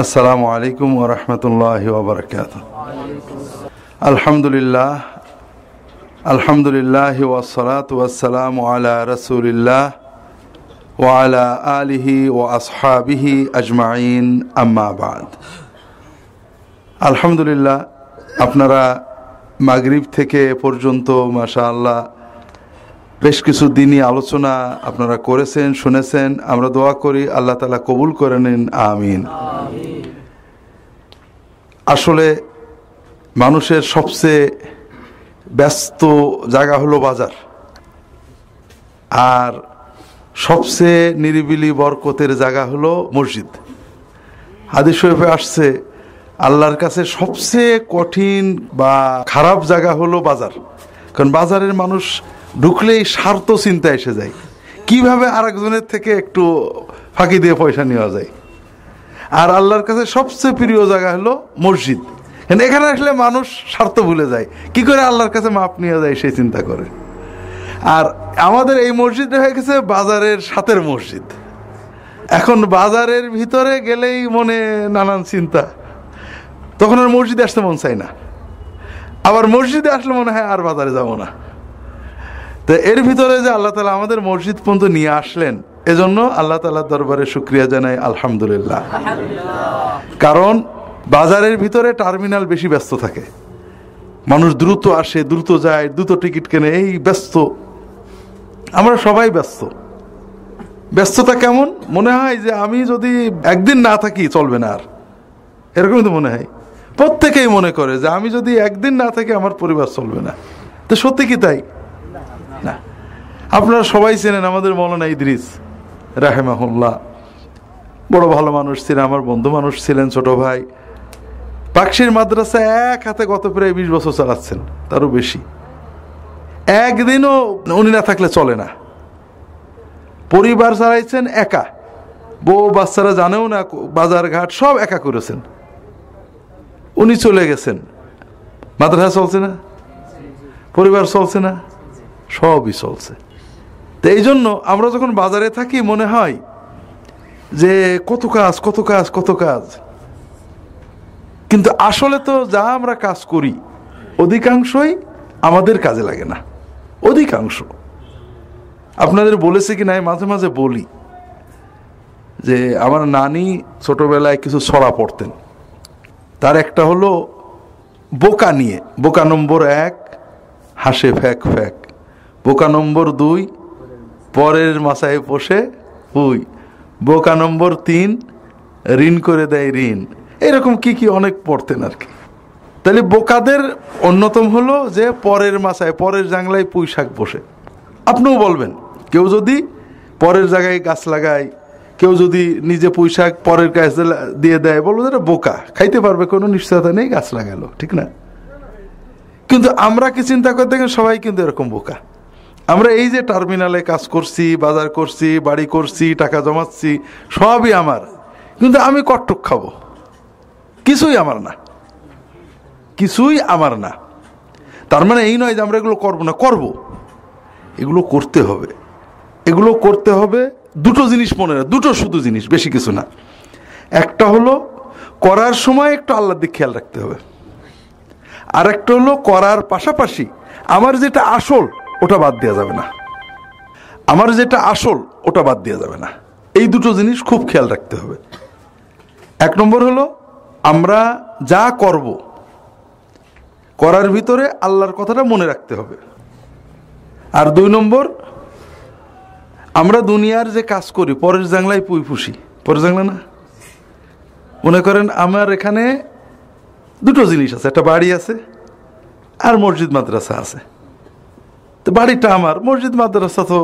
আসসালামু আলাইকুম ওয়া রাহমাতুল্লাহি ওয়া বারাকাতুহু। আলহামদুলিল্লাহ আলহামদুলিল্লাহি ওয়াস সালাতু ওয়াস সালামু আলা রাসূলিল্লাহ ওয়া আলা আলিহি ওয়া আসহাবিহি আজমাইন, আম্মা বাদ। আলহামদুলিল্লাহ, আপনারা মাগরিব থেকে পর্যন্ত মাশাআল্লাহ বেশ কিছু দিনই আলোচনা আপনারা করেছেন, শুনেছেন। আমরা দোয়া করি আল্লাহ তাআলা কবুল করে নিন, আমিন। আসলে মানুষের সবচেয়ে ব্যস্ত জায়গা হলো বাজার, আর সবচেয়ে নিরিবিলি বরকতের জায়গা হলো মসজিদ। হাদিস শরীফে আসছে আল্লাহর কাছে সবচেয়ে কঠিন বা খারাপ জায়গা হলো বাজার, কারণ বাজারের মানুষ ঢুকলেই স্বার্থ চিন্তা এসে যায়, কিভাবে আরেকজনের থেকে একটু ফাঁকি দিয়ে পয়সা নেওয়া যায়। আর আল্লাহর কাছে সবচেয়ে প্রিয় জায়গা হলো মসজিদ, এখানে আসলে মানুষ স্বার্থ ভুলে যায়, কি করে আল্লাহর কাছে মাপ নিয়ে যায় সেই চিন্তা করে। আর আমাদের এই মসজিদটা হয়ে গেছে বাজারের সাথের মসজিদ। এখন বাজারের ভিতরে গেলেই মনে নানান চিন্তা, তখন আর মসজিদে আসতে মন চায় না, আবার মসজিদে আসলে মনে হয় আর বাজারে যাব না। তো এর ভিতরে যে আল্লাহ তাআলা আমাদের মসজিদ পর্যন্ত নিয়ে আসলেন, এজন্য আল্লাহ তাআলার দরবারে শুকরিয়া জানাই, আলহামদুলিল্লাহ। কারণ বাজারের ভিতরে টার্মিনাল বেশি ব্যস্ত থাকে, মানুষ দ্রুত আসে, দ্রুত যায়, দ্রুত টিকিট কেনে, এই ব্যস্ত। আমরা সবাই ব্যস্ত। ব্যস্ততা কেমন মনে হয় যে আমি যদি একদিন না থাকি চলবে না, আর এরকমই তো মনে হয়। প্রত্যেকেই মনে করে যে আমি যদি একদিন না থাকি আমার পরিবার চলবে না। তো সত্যি কি তাই? না। আপনারা সবাই চেনেন আমাদের মৌলানা ইদ্রিস রাহিমাহুল্লাহ, বড় ভালো মানুষ ছিলেন, আমার বন্ধু মানুষ ছিলেন, ছোট ভাই। পাকশির মাদ্রাসা এক হাতে গত প্রায় 20 বছর চালাচ্ছেন, তারও বেশি। একদিনও উনি না থাকলে চলে না। পরিবার চালাইছেন একা, বউ বাচ্চারা জানেও না, বাজার ঘাট সব একা করেছেন। উনি চলে গেছেন, মাদ্রাসা চলছে না, পরিবার চলছে না, সবই চলছে। তো এই জন্য আমরা যখন বাজারে থাকি মনে হয় যে কত কাজ কত কাজ কত কাজ, কিন্তু আসলে তো যা আমরা কাজ করি অধিকাংশই আমাদের কাজে লাগে না। অধিকাংশ আপনাদের বলেছে কি না, মাঝে মাঝে বলি যে আমার নানি ছোটবেলায় কিছু ছড়া পড়তেন, তার একটা হলো বোকা নিয়ে। বোকা নম্বর 1, হাসে ফ্যাক ফ্যাক। বোকা নম্বর 2, পরের মাথায় পোষে হুই। বোকা নম্বর 3, ঋণ করে দেয় ঋণ। এরকম কি কি অনেক পড়তেন আর কি। তাহলে বোকাদের অন্যতম হলো যে পরের মাথায়, পরের জাংলায় পুঁই শাক বসে। আপনিও বলবেন, কেউ যদি পরের জায়গায় গাছ লাগায়, কেউ যদি নিজে পুঁই শাক পরের গাছ দিয়ে দেয়, বলবো এটা বোকা, খাইতে পারবে, কোনো নিশ্চয়তা নেই, গাছ লাগালো, ঠিক না? কিন্তু আমরা কি চিন্তা করতে গেলে সবাই কিন্তু এরকম বোকা। আমরা এই যে টার্মিনালে কাজ করছি, বাজার করছি, বাড়ি করছি, টাকা জমাচ্ছি, সবই আমার, কিন্তু আমি কট্টক খাবো, কিছুই আমার না, কিছুই আমার না। তার মানে এই নয় যে আমরা এগুলো করবো না, করব, এগুলো করতে হবে। এগুলো করতে হবে দুটো জিনিস মনে রাখ, দুটো শুধু জিনিস, বেশি কিছু না। একটা হলো করার সময় একটু আল্লাহর দিকে খেয়াল রাখতে হবে, আর একটা হলো করার পাশাপাশি আমার যেটা আসল ওটা বাদ দেওয়া যাবে না। আমার যেটা আসল ওটা বাদ দেওয়া যাবে না। এই দুটো জিনিস খুব খেয়াল রাখতে হবে। 1 নম্বর হলো আমরা যা করব করার ভিতরে আল্লাহর কথাটা মনে রাখতে হবে। আর 2 নম্বর, আমরা দুনিয়ার যে কাজ করি পরের জাংলায় পুই ফুসি। পরের জাংলা না, মনে করেন আমার এখানে দুটো জিনিস আছে, একটা বাড়ি আছে আর মসজিদ মাদ্রাসা আছে। তো বাড়িটা আমার, মসজিদ মাদ্রাসা তো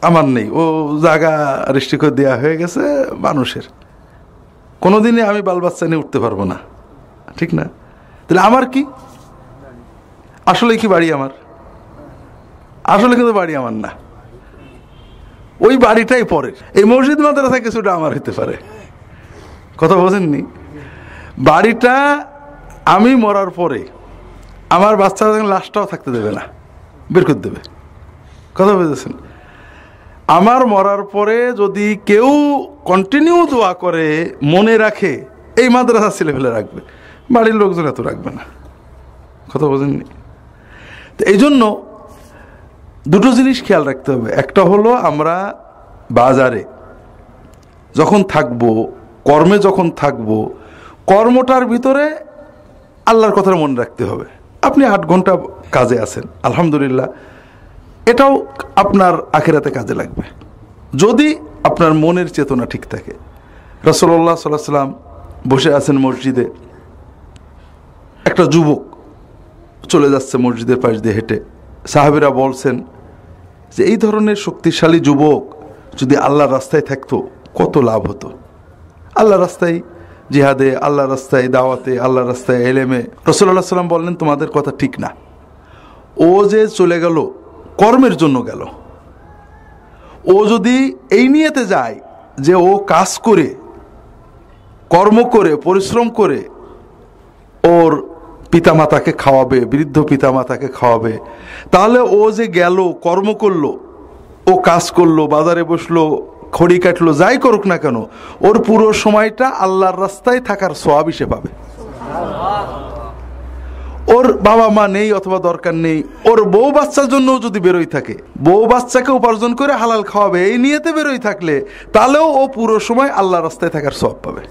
আমার নেই, ও জায়গা রেস্ট্রিক্ট দেওয়া হয়ে গেছে মানুষের। কোনোদিনই আমি বাল বাচ্চা নিয়ে উঠতে পারবো না, ঠিক না? তাহলে আমার কি আসলে কি বাড়ি আমার? আসলে কিন্তু বাড়ি আমার না, ওই বাড়িটাই পরের। এই মসজিদ মাদ্রাসা কিছুটা আমার হইতে পারে, কথা বোঝেননি? বাড়িটা আমি মরার পরে আমার বাচ্চারা লাশটাও থাকতে দেবে না, বের করে দেবে, কথা বুঝেছেন? আমার মরার পরে যদি কেউ কন্টিনিউ দোয়া করে, মনে রাখে, এই মাদ্রাসা ছেলে ফেলে রাখবে, বাড়ির লোকজন এত রাখবে না। কথা বোঝেননি? তো এই জন্য দুটো জিনিস খেয়াল রাখতে হবে। একটা হলো আমরা বাজারে যখন থাকবো, কর্মে যখন থাকবো, কর্মটার ভিতরে আল্লাহর কথা মনে রাখতে হবে। আপনি 8 ঘন্টা কাজে আছেন, আলহামদুলিল্লাহ, এটাও আপনার আখিরাতে কাজে লাগবে যদি আপনার মনের চেতনা ঠিক থাকে। রাসূলুল্লাহ সাল্লাল্লাহু আলাইহি ওয়াসাল্লাম বসে আছেন মসজিদে, একটা যুবক চলে যাচ্ছে মসজিদের পাশ দিয়ে হেঁটে। সাহাবীরা বলছেন যে এই ধরনের শক্তিশালী যুবক যদি আল্লাহর রাস্তায় থাকতো কত লাভ হতো। আল্লাহর রাস্তায় জিহাদে, আল্লাহর রাস্তায় দাওয়াতে, আল্লাহর রাস্তায় এলেমে। রাসূলুল্লাহ সাল্লাল্লাহু আলাইহি ওয়াসাল্লাম বললেন তোমাদের কথা ঠিক না, ও যে চলে গেল কর্মের জন্য গেল। ও যদি এই নিয়েতে যায় যে ও কাজ করে, কর্ম করে, পরিশ্রম করে ওর পিতামাতাকে খাওয়াবে, বৃদ্ধ পিতামাতাকে খাওয়াবে, তাহলে ও যে গেল, কর্ম করলো, ও কাজ করলো, বাজারে বসলো, খড়ি কাটলো, যাই করুক না কেন, ওর পুরো সময়টা আল্লাহর রাস্তায় থাকার সওয়াব সে পাবে। ওর বাবা মা নেই অথবা দরকার নেই, ওর বউ বাচ্চার জন্য যদি বেরোই থাকে, বউ বাচ্চাকে উপার্জন করে হালাল খাওয়াবে, এই নিয়েতে বেরোই থাকলে তাহলেও ও পুরো সময় আল্লাহর রাস্তায় থাকার সওয়াব পাবে।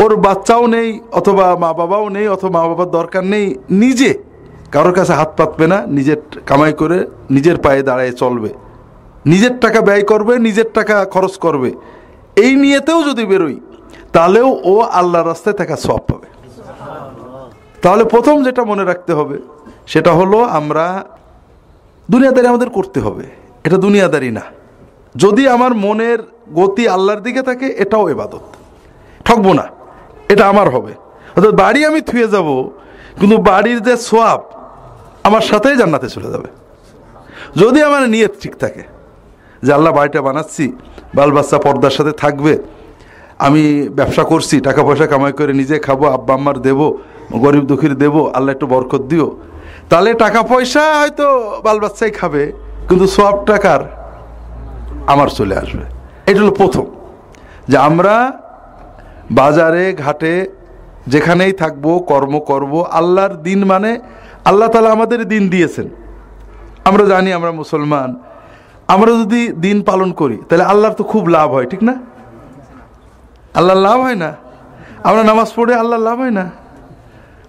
ওর বাচ্চাও নেই অথবা মা বাবাও নেই অথবা মা বাবার দরকার নেই, নিজে কারোর কাছে হাত পাতবে না, নিজের কামাই করে নিজের পায়ে দাঁড়ায় চলবে, নিজের টাকা ব্যয় করবে, নিজের টাকা খরচ করবে, এই নিয়েতেও যদি বেরোই তাহলেও ও আল্লাহর রাস্তায় থাকার সওয়াব পাবে। তাহলে প্রথম যেটা মনে রাখতে হবে সেটা হলো আমরা দুনিয়াদারি আমাদের করতে হবে, এটা দুনিয়াদারি না। যদি আমার মনের গতি আল্লাহর দিকে থাকে এটাও ইবাদত, ঠকবো না, এটা আমার হবে। অর্থাৎ বাড়ি আমি থুয়ে যাব, কিন্তু বাড়ির যে সওয়াব আমার সাথেই জান্নাতে চলে যাবে যদি আমার নিয়ত ঠিক থাকে যে আল্লাহ বাড়িটা বানাচ্ছি, বাল বাচ্চা পর্দার সাথে থাকবে, আমি ব্যবসা করছি, টাকা পয়সা কামাই করে নিজে খাবো, আব্বা আম্মার দেবো, গরিব দুঃখীর দেবো, আল্লাহ একটু বরকত দিও, তাহলে টাকা পয়সা হয়তো বাল বাচ্চাই খাবে, কিন্তু সওয়াব টাকার আমার চলে আসবে। এটা হলো প্রথম, যে আমরা বাজারে ঘাটে যেখানেই থাকবো, কর্ম করব, আল্লাহর দিন মানে আল্লাহ তাআলা আমাদের দিন দিয়েছেন, আমরা জানি আমরা মুসলমান, আমরা যদি দিন পালন করি তাহলে আল্লাহর তো খুব লাভ হয়, ঠিক না? আল্লাহর লাভ হয় না? আমরা নামাজ পড়ে আল্লাহর লাভ হয় না?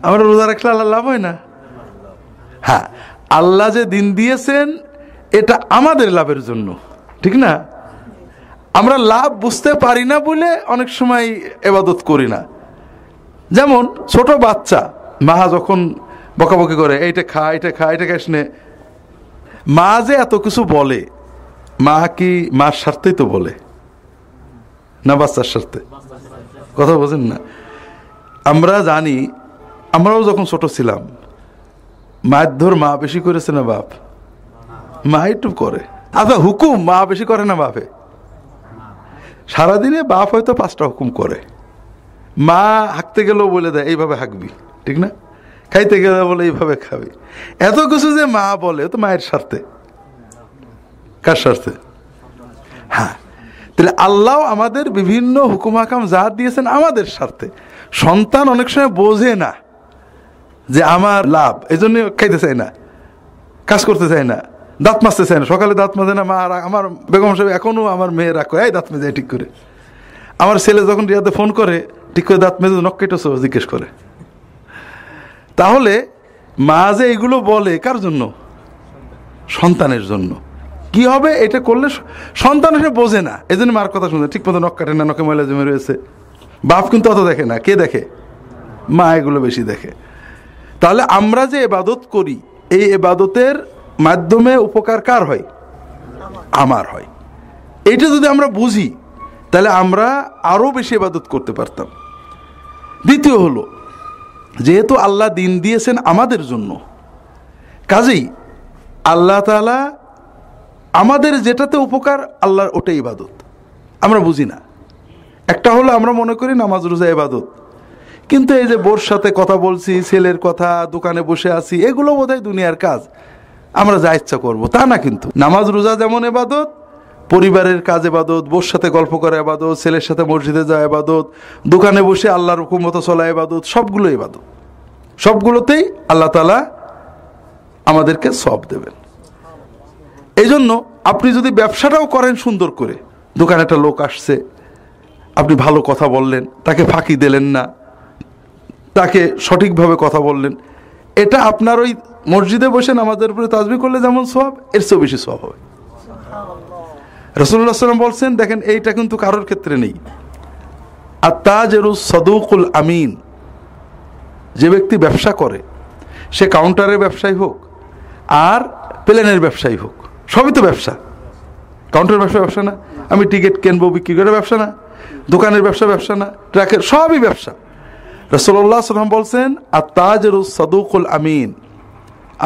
আমরা রোজা রাখলে আল্লাহর লাভ হয় না? হ্যাঁ, আল্লাহ যে দিন দিয়েছেন এটা আমাদের লাভের জন্য, ঠিক না? আমরা লাভ বুঝতে পারি না বলে অনেক সময় ইবাদত করি না। যেমন ছোট বাচ্চা, মা যখন বকাবকি করে, এইটা খা, এটা খা, এটা খাস নে, মা যে এত কিছু বলে, মা কি মার স্বার্থেই তো বলে না বাচ্চার স্বার্থে? কথা বোঝেন না? আমরা জানি, আমরাও যখন ছোট ছিলাম, মায়ের ধর মা বেশি করেছে না বাপ? মা একটু করে। আচ্ছা, হুকুম মা বেশি করে না বাপে? সারাদিনে বাপ হয়তো 5টা হুকুম করে, মা হাঁকতে গেলেও বলে দেয় এইভাবে হাঁকবি, ঠিক না? খাইতে গেলে বলে এইভাবে খাবি। এত কিছু যে মা বলে, তো মায়ের স্বার্থে। কার স্বার্থে? হ্যাঁ, তাহলে আল্লাহ আমাদের বিভিন্ন হুকুম হাকাম যা দিয়েছেন আমাদের স্বার্থে। সন্তান অনেক সময় বোঝে না যে আমার লাভ, এই জন্য খাইতে চায় না, কাজ করতে চায় না, দাঁত মাজতে চায় না, সকালে দাঁত মাজে না। মা, আমার বেগম সাহেব এখনো আমার মেয়ে রাখো, এই দাঁত মেজে ঠিক করে। আমার ছেলে যখন রিয়াদে ফোন করে, ঠিক করে দাঁত মেজে নখ কেটেছো জিজ্ঞেস করে। তাহলে মা যে এগুলো বলে কার জন্য? সন্তানের জন্য। কি হবে এটা করলে সন্তান এসে বোঝে না, এই জন্য মার কথা শুনে ঠিক মতো নখ কাটে না, নখে ময়লা জমে রয়েছে। বাপ কিন্তু অত দেখে না, কে দেখে? মা এগুলো বেশি দেখে। তাহলে আমরা যে ইবাদত করি, এই ইবাদতের মাধ্যমে উপকার কার হয়? আমার হয়। এইটা যদি আমরা বুঝি তাহলে আমরা আরো বেশি ইবাদত করতে পারতাম। দ্বিতীয় হলো, যেহেতু আল্লাহ দিন দিয়েছেন আমাদের জন্য, কাজেই আল্লাহ তাআলা আমাদের যেটাতে উপকার, আল্লাহর ওটাই ইবাদত। আমরা বুঝি না। একটা হলো আমরা মনে করি নামাজ রোজা ইবাদত, কিন্তু এই যে বোর সাথে কথা বলছি, ছেলের কথা, দোকানে বসে আছি, এগুলো বোধহয় দুনিয়ার কাজ, আমরা যা ইচ্ছা করবো, তা না। কিন্তু নামাজ রোজা যেমন ইবাদত, পরিবারের কাজ ইবাদত, বউর সাথে গল্প করা ইবাদত, ছেলের সাথে মসজিদে যাওয়া ইবাদত, দোকানে বসে আল্লাহর হুকুম মতো চলা ইবাদত, সবগুলো ইবাদত। সবগুলোতেই আল্লাহ তাআলা আমাদেরকে সওয়াব দেবেন। এই জন্য আপনি যদি ব্যবসাটাও করেন সুন্দর করে, দোকানে একটা লোক আসছে, আপনি ভালো কথা বললেন, তাকে ফাঁকি দিলেন না, তাকে সঠিকভাবে কথা বললেন, এটা আপনার ওই মসজিদে বসে নামাজের উপরে তাসবিহ করলে যেমন সওয়াব, এর চেয়েও বেশি সওয়াব হবে। রাসূলুল্লাহ সাল্লাল্লাহু আলাইহি ওয়াসাল্লাম বলছেন, দেখেন এইটা কিন্তু কারোর ক্ষেত্রে নেই। আত-তাজিরুস সাদুকুল আমিন, যে ব্যক্তি ব্যবসা করে, সে কাউন্টারের ব্যবসায়ী হোক আর প্লেনের ব্যবসায়ী হোক, সবই তো ব্যবসা। কাউন্টারের ব্যবসা না, আমি টিকিট কিনবো বিক্রি করে ব্যবসা না, দোকানের ব্যবসা না, ট্রাকের, সবই ব্যবসা। রাসূলুল্লাহ সাল্লাল্লাহু আলাইহি ওয়াসাল্লাম বলছেন, আত-তাজিরুস সাদুকুল আমিন,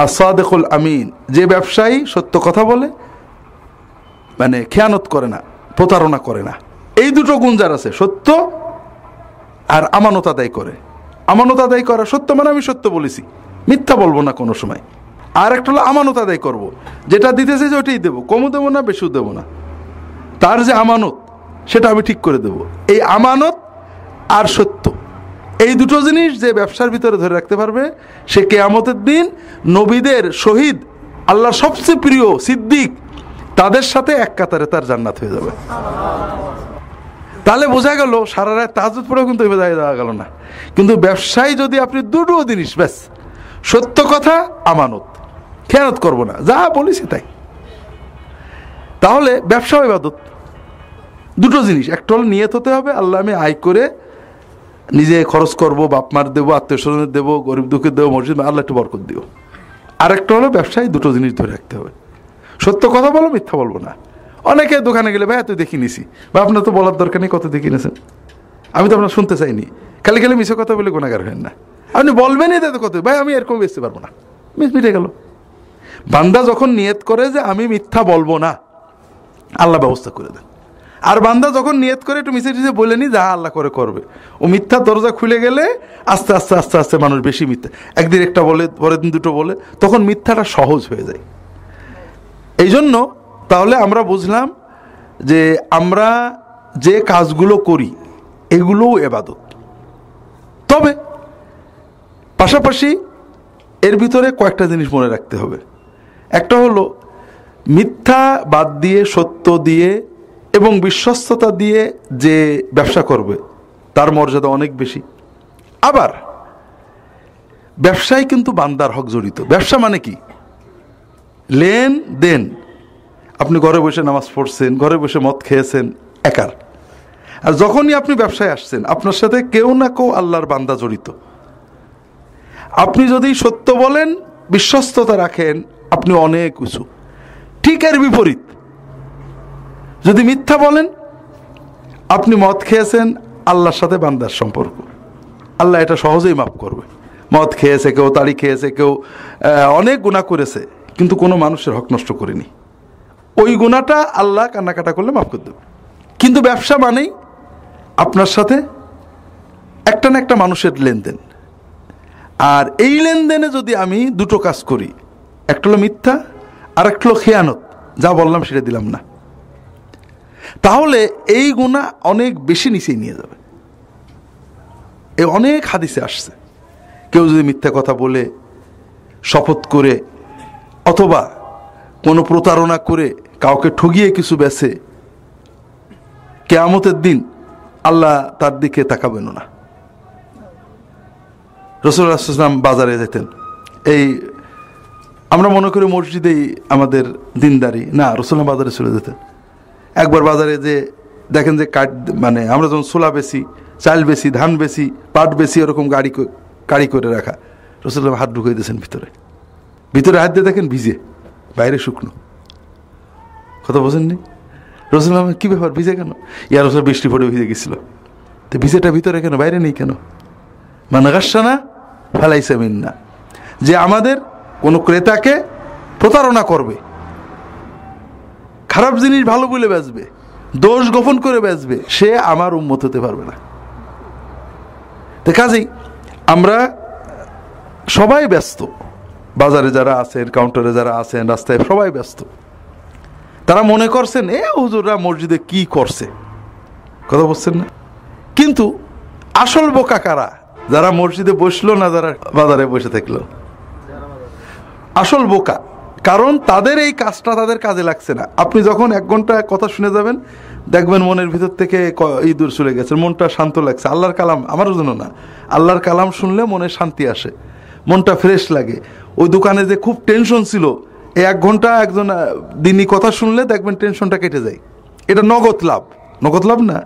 আস-সাদিকুল আমিন, যে ব্যবসায়ী সত্য কথা বলে, মানে খেয়ানত করে না, প্রতারণা করে না, এই দুটো গুণ যার আছে, সত্য আর আমানত আদায় করে। আমানত আদায় করা, সত্য মানে আমি সত্য বলেছি, মিথ্যা বলবো না কোনো সময়। আর একটা হলো আমানত আদায় করব, যেটা দিতেছে যে ওইটাই দেবো, কমও দেবো না বেশিও দেবো না, তার যে আমানত সেটা আমি ঠিক করে দেব। এই আমানত আর সত্য, এই দুটো জিনিস যে ব্যবসার ভিতরে ধরে রাখতে পারবে, সে কিয়ামতের দিন নবীদের, শহীদ, আল্লাহর সবচেয়ে প্রিয় সিদ্দিক, তাদের সাথে এক কাতারে তার জান্নাত হয়ে যাবে। তাহলে বোঝা গেল সারা রাত তাহাজ্জুদ পড়েও কিন্তু বেজায় দেওয়া গেল না। কিন্তু ব্যবসায় যদি আপনি দুটো জিনিস, ব্যাস, সত্য কথা, আমানত, খেয়ানত করবো না, যা বলেছি তাই, তাহলে ব্যবসা ইবাদত। দুটো জিনিস, একটা হলো নিয়ত হতে হবে, আল্লাহ আমি আয় করে নিজে খরচ করব, বাপ মার দেবো, আত্মীয় স্বজনের দেবো, গরিব দুঃখের দেবো, মসজিদ, আল্লাহ একটু বরকত দিও। আরেকটা হলো ব্যবসায় দুটো জিনিস ধরে রাখতে হবে, সত্য কথা বলো, মিথ্যা বলবো না। অনেকে দোকানে গেলে, ভাই এত দেখি নিছি, বা আপনার তো বলার দরকার নেই, কত দেখি নিয়েছেন, আমি তো আপনার শুনতে চাইনি, খালি খালি মিছে কথা বলে গুনাহগার হেন না, আপনি বলবেনই তো কত, ভাই আমি এরকম বেচতে পারবো না, মিটে গেল। বান্দা যখন নিয়ত করে যে আমি মিথ্যা বলবো না, আল্লাহ ব্যবস্থা করে দেন। আর বান্দা যখন নিয়ত করে একটু মিছে টিছে বলে নি, যা আল্লাহ করে করবে, ও মিথ্যা দরজা খুলে গেলে আস্তে আস্তে আস্তে আস্তে মানুষ বেশি মিথ্যা, একদিন একটা বলে, পরের দিন দুটো বলে, তখন মিথ্যাটা সহজ হয়ে যায়। এই জন্য তাহলে আমরা বুঝলাম যে আমরা যে কাজগুলো করি এগুলোও ইবাদত। তবে পাশাপাশি এর ভিতরে কয়েকটা জিনিস মনে রাখতে হবে। একটা হলো মিথ্যা বাদ দিয়ে, সত্য দিয়ে এবং বিশ্বস্ততা দিয়ে যে ব্যবসা করবে তার মর্যাদা অনেক বেশি। আবার ব্যবসায় কিন্তু বান্দার হক জড়িত। ব্যবসা মানে কি? লেন দেন। আপনি ঘরে বসে নামাজ পড়ছেন, ঘরে বসে মদ খেয়েছেন, একার। আর যখনই আপনি ব্যবসায় আসছেন, আপনার সাথে কেউ না কেউ আল্লাহর বান্দা জড়িত। আপনি যদি সত্য বলেন, বিশ্বস্ততা রাখেন, আপনি অনেক উঁচু। ঠিক এর বিপরীত, যদি মিথ্যা বলেন, আপনি মদ খেয়েছেন, আল্লাহর সাথে বান্দার সম্পর্ক, আল্লাহ এটা সহজেই মাফ করবে। মদ খেয়েছে কেউ, তাড়ি খেয়েছে কেউ, অনেক গুনাহ করেছে, কিন্তু কোনো মানুষের হক নষ্ট করেনি, ওই গুনাহটা আল্লাহ কান্নাকাটা করলে মাফ করে দেবে। কিন্তু ব্যবসা মানেই আপনার সাথে একটা না একটা মানুষের লেনদেন। আর এই লেনদেনে যদি আমি দুটো কাজ করি, একটা হলো মিথ্যা আর একটা হলো খেয়ানত, যা বললাম সেটা দিলাম না, তাহলে এই গুনাহ অনেক বেশি নিচে নিয়ে যাবে। এই অনেক হাদিসে আসছে, কেউ যদি মিথ্যা কথা বলে, শপথ করে, অথবা কোনো প্রতারণা করে কাউকে ঠগিয়ে কিছু বেচে, কিয়ামতের দিন আল্লাহ তার দিকে তাকাবেন না। রাসূলুল্লাহ সাল্লাল্লাহু আলাইহি ওয়াসাল্লাম বাজারে যেতেন, এই আমরা মনে করি মসজিদেই আমাদের দিনদারি, না, রাসূলুল্লাহ বাজারে চলে যেতেন। একবার বাজারে যে দেখেন যে মানে আমরা যখন ছোলা বেশি, চাল বেশি, ধান বেশি, পাট বেশি, এরকম গাড়ি করে রাখা, রাসূলুল্লাহ হাত ঢুকিয়ে দিয়েছেন ভিতরে হাত দিয়ে দেখেন ভিজে, বাইরে শুকনো। কথা বোঝেননি? রাসূলুল্লাহ কি ব্যাপার, ভিজে কেন? ইয়া রাসূলুল্লাহ বৃষ্টি পড়ে ভিজে গেছিল। তো ভিজেটা ভিতরে কেন, বাইরে নেই কেন? মান গাশশানা ফালাইসা মিন্না, যে আমাদের কোনো ক্রেতাকে প্রতারণা করবে, খারাপ জিনিস ভালো বলে বেচবে, দোষ গোপন করে বেচবে, সে আমার উম্মত হতে পারবে না। তো কাজেই আমরা সবাই ব্যস্ত, বাজারে যারা আছেন, কাউন্টারে যারা আছেন, রাস্তায় সবাই ব্যস্ত। তারা মনে করছেন এ হুজুররা মসজিদে কি করছে, কথা বলছেন না? কিন্তু আসল বোকা কারা? যারা মসজিদে বসলো না, যারা বাজারে বসে থাকলো। আসল বোকা, কারণ তাদের এই কাজটা তাদের কাজে লাগছে না। আপনি যখন 1 ঘন্টা কথা শুনে যাবেন, দেখবেন মনের ভিতর থেকে ইঁদুর চলে গেছে, মনটা শান্ত লাগছে। আল্লাহর কালাম, আমার জন্য না, আল্লাহর কালাম শুনলে মনে শান্তি আসে, মনটা ফ্রেশ লাগে। ওই দোকানে যে খুব টেনশন ছিল, এই 1 ঘন্টা একজন দিনই কথা শুনলে দেখবেন টেনশনটা কেটে যায়। এটা নগদ লাভ, নগদ লাভ না?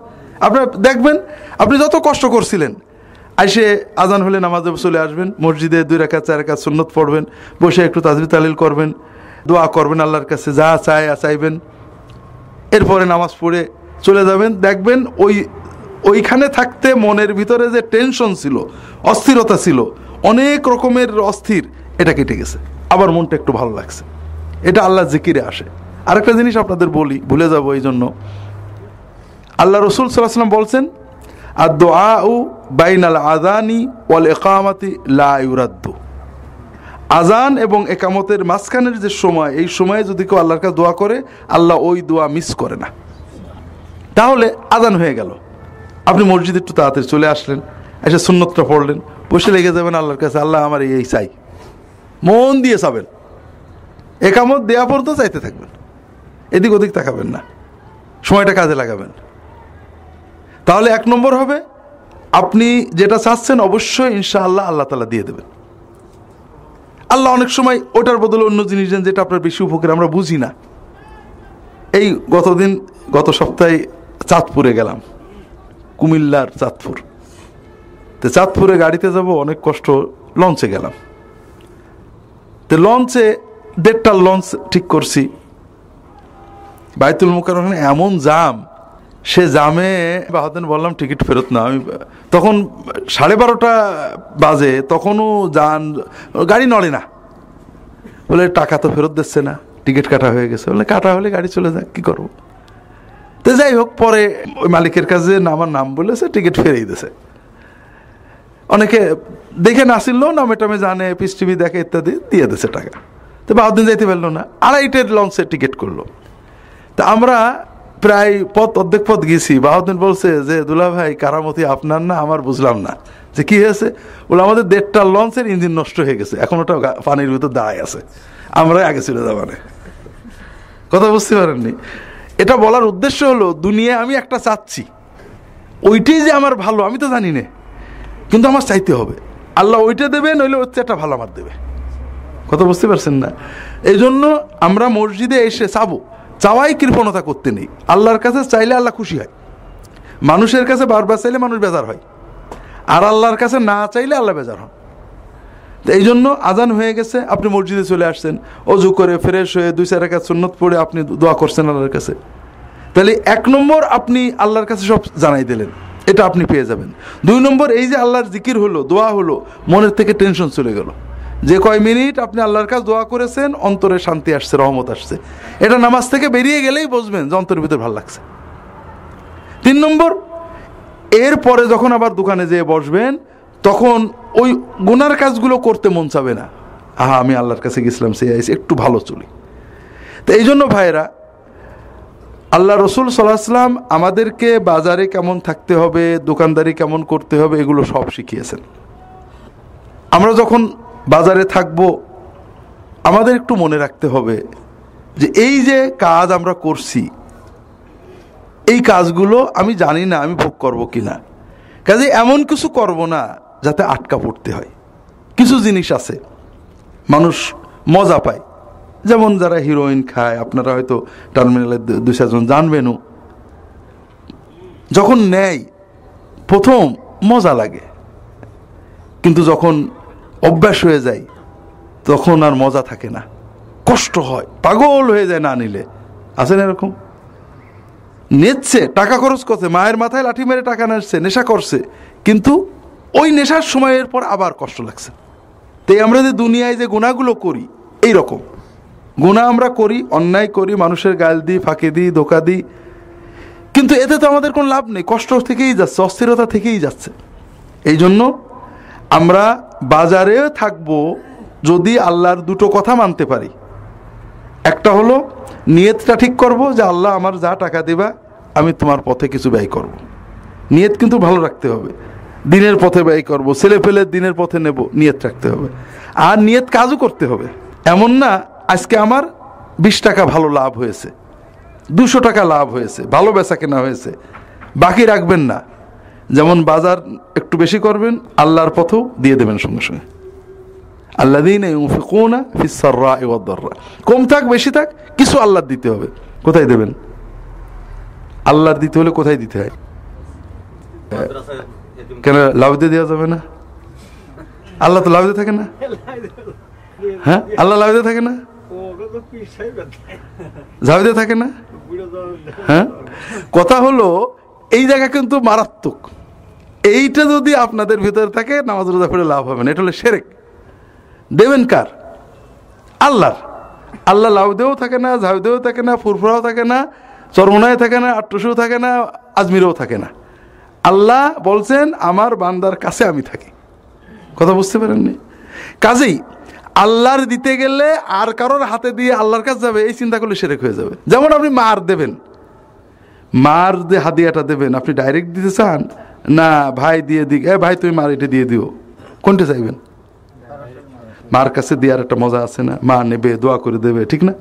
আপনার দেখবেন আপনি যত কষ্ট করছিলেন, আইসে আজান হলে নামাজে চলে আসবেন, মসজিদে 2 রাকাত 4 রাকাত সুন্নত পড়বেন, বসে একটু তাসবিহ তাহলিল করবেন, দোয়া করবেন আল্লাহর কাছে, যা চাইবেন। এরপরে নামাজ পড়ে চলে যাবেন, দেখবেন ওইখানে থাকতে মনের ভিতরে যে টেনশন ছিল, অস্থিরতা ছিল, অনেক রকমের অস্থির, এটা কেটে গেছে, আবার মনটা একটু ভালো লাগছে। এটা আল্লাহ জিকিরে আসে। আরেকটা জিনিস আপনাদের বলি, ভুলে যাব এই জন্য, আল্লাহ রসুল সাল্লাল্লাহু আলাইহি ওয়াসাল্লাম বলছেন, আদ-দুআউ বাইনাল আযানি ওয়াল ইকামাতি লা ইউরাদ্দু। আজান এবং একামতের মাঝখানের যে সময়, এই সময়ে যদি কেউ আল্লাহর কাছে দোয়া করে, আল্লাহ ওই দোয়া মিস করে না। তাহলে আজান হয়ে গেল, আপনি মসজিদে একটু তাড়াতাড়ি চলে আসলেন, এসে সুন্নতটা পড়লেন, বসে লেগে যাবেন আল্লাহর কাছে, আল্লাহ আমার এই চাই, মন দিয়ে চাবেন। একামত দেয়া পর্যন্ত চাইতে থাকবেন, এদিক ওদিক তাকাবেন না, সময়টা কাজে লাগাবেন। তাহলে 1 নম্বর হবে, আপনি যেটা চাচ্ছেন অবশ্যই ইনশাআল্লাহ আল্লাহ তাআলা দিয়ে দেবেন। আল্লাহ অনেক সময় ওটার বদলে অন্য জিনিস দেন, যেটা আপনার বেশি উপকার, আমরা বুঝি না। এই গত সপ্তাহে চাঁদপুরে গেলাম, কুমিল্লার চাঁদপুর। তো চাঁদপুরে গাড়িতে যাব, অনেক কষ্ট, লঞ্চে গেলাম। তো লঞ্চে 1.5টা লঞ্চ ঠিক করছি, বাইতুল মুকাররমে এমন জাম, সে জামে বাহাদিন বললাম টিকিট ফেরত না। আমি তখন 12:30 বাজে, তখনও গাড়ি নড়ে না। বলে টাকা তো ফেরত দিচ্ছে না, টিকিট কাটা হয়ে গেছে। বলে কাটা হলে গাড়ি চলে যাক, কি করবো? তো যাই হোক, পরে ওই মালিকের কাছে আমার নাম বলেছে, টিকিট ফেরেই দিয়েছে। অনেকে দেখে নাসিল, নামে টামে জানে, পিস টিভি দেখে ইত্যাদি, দিয়ে দিয়েছে টাকা। তো বাহাদিন যাইতে পারলো না, 2.5টার লঞ্চে টিকিট করলো। তা আমরা প্রায় অর্ধেক পথ গেছি। বাহাদিন বলছে যে, দুলা ভাই কারামতি আপনার না, আমার বুঝলাম না যে কি হয়েছে। বলে আমাদের 1.5টা লঞ্চের ইঞ্জিন নষ্ট হয়ে গেছে, এখন ওটা পানির ভিতর দাঁড়ায় আছে, আমরা আগে চলে যাবো না। কথা বুঝতে পারেননি? এটা বলার উদ্দেশ্য হলো, দুনিয়ায় আমি একটা চাচ্ছি, ওইটাই যে আমার ভালো আমি তো জানি না, কিন্তু আমার চাইতে হবে। আল্লাহ ওইটা দেবে, নইলে হচ্ছে একটা ভালো আমার দেবে। কথা বুঝতে পারছেন না? এই জন্য আমরা মসজিদে এসে চাওয়াই কৃপণতা করতে নেই। আল্লাহর কাছে চাইলে আল্লাহ খুশি হয়, মানুষের কাছে বারবার চাইলে মানুষ বেজার হয়, আর আল্লাহর কাছে না চাইলে আল্লাহ বেজার হন। তো এই জন্য আজান হয়ে গেছে, আপনি মসজিদে চলে আসছেন, অজু করে ফ্রেশ হয়ে 2-4 রাকাত সুন্নত পড়ে আপনি দোয়া করছেন আল্লাহর কাছে। তাহলে 1 নম্বর আপনি আল্লাহর কাছে সব জানাই দিলেন, এটা আপনি পেয়ে যাবেন। 2 নম্বর, এই যে আল্লাহর জিকির হলো, দোয়া হলো, মনের থেকে টেনশন চলে গেল। যে কয় মিনিট আপনি আল্লাহর কাছে দোয়া করেছেন, অন্তরে শান্তি আসছে, রহমত আসছে। এটা নামাজ থেকে বেরিয়ে গেলেই বুঝবেন যে অন্তরের ভিতর ভালো লাগছে। 3 নম্বর, এরপরে যখন আবার দোকানে যেয়ে বসবেন, তখন ওই গুনার কাজগুলো করতে মন চাবে না। আমি আল্লাহর কাছে গেছিলাম, সে একটু ভালো চলি। তো এই জন্য ভাইরা, আল্লাহ রসুল সাল্লাল্লাহু আলাইহি ওয়াসাল্লাম আমাদেরকে বাজারে কেমন থাকতে হবে, দোকানদারি কেমন করতে হবে, এগুলো সব শিখিয়েছেন। আমরা যখন বাজারে থাকবো, আমাদের একটু মনে রাখতে হবে যে এই যে কাজ আমরা করছি, এই কাজগুলো আমি জানি না আমি ভোগ করবো কিনা। কাজে এমন কিছু করব না যাতে আটকা পড়তে হয়। কিছু জিনিস আছে মানুষ মজা পায়, যেমন যারা হিরোইন খায়, আপনারা হয়তো টার্মিনালে 2-4 জন জানবেনও, যখন নেয় প্রথম মজা লাগে, কিন্তু যখন অভ্যাস হয়ে যায় তখন আর মজা থাকে না, কষ্ট হয়, পাগল হয়ে যায় না নিলে। আছে না এরকম? নিচ্ছে, টাকা খরচ করছে, মায়ের মাথায় লাঠি মেরে টাকা নিচ্ছে, নেশা করছে, কিন্তু ওই নেশার সময়ের পর আবার কষ্ট লাগছে। তাই আমরা যে দুনিয়ায় যে গুনাহগুলো করি, এই রকম গুনাহ আমরা করি, অন্যায় করি, মানুষের গাল দিই, ফাঁকি দিই, ধোকা দিই, কিন্তু এতে তো আমাদের কোনো লাভ নেই, কষ্ট থেকেই যাচ্ছে, অস্থিরতা থেকেই যাচ্ছে। এই জন্য আমরা বাজারে থাকবো যদি আল্লাহর 2টো কথা মানতে পারি। একটা হলো নিয়তটা ঠিক করব যে আল্লাহ আমার যা টাকা দিবা আমি তোমার পথে কিছু ব্যয় করব। নিয়ত কিন্তু ভালো রাখতে হবে, দিনের পথে ব্যয় করব, ছেলে পেলে দিনের পথে নেব, নিয়ত রাখতে হবে। আর নিয়ত কাজও করতে হবে। এমন না আজকে আমার 20 টাকা ভালো লাভ হয়েছে, 200 টাকা লাভ হয়েছে, ভালো বেচা কেনা হয়েছে, বাকি রাখবেন না। যেমন বাজার একটু বেশি করবেন, আল্লাহর পথেও দিয়ে দেবেন সঙ্গে সঙ্গে। আল্লাযীনা ইউনফিকুনা ফিস সাররা'i ওয়াদ দাররা, কম থাক বেশি থাক কিছু আল্লাহর দিতে হবে। কোথায় দেবেন? আল্লাহর দিতে হলে কোথায় দিতে হয়? কেন লাভ দিয়ে দেওয়া যাবে না? আল্লাহ তো লাভ দিয়ে থাকে না? হ্যাঁ, আল্লাহ লাভ দিয়ে থাকে না? ঝাউ দিয়ে থাকে না? হ্যাঁ, কথা হলো এই জায়গা কিন্তু মারাত্মক। এইটা যদি আপনাদের ভিতরে থাকে নামাজ রোজা পড়ে লাভ হবে না। এটা হলো শিরক। দেবেন কার? আল্লাহর। আল্লাহ লাউ দেও থাকে না, ঝাউ দেও থাকে না, ফুরফুরাও থাকে না, চরমনায় থাকে না, আট্টুসেও থাকে না, আজমিরেও থাকে না। আল্লাহ বলছেন আমার বান্দার কাছে আমি থাকি। কথা বুঝতে পারেননি? কাজেই আল্লাহর দিতে গেলে আর কারোর হাতে দিয়ে আল্লাহর কাছে যাবে এই চিন্তা করলে শিরক হয়ে যাবে। যেমন আপনি মার দেবেন, মার যে হাদিয়াটা দেবেন আপনি ডাইরেক্ট দিতে চান না ভাই দিয়ে দিক, ভাই তুমি মার এটা দিয়ে দিও, কোনটা চাইবেন? মার কাছে দেওয়ার একটা মজা আছে না? মা নেবে, দোয়া করে দেবে, ঠিক না?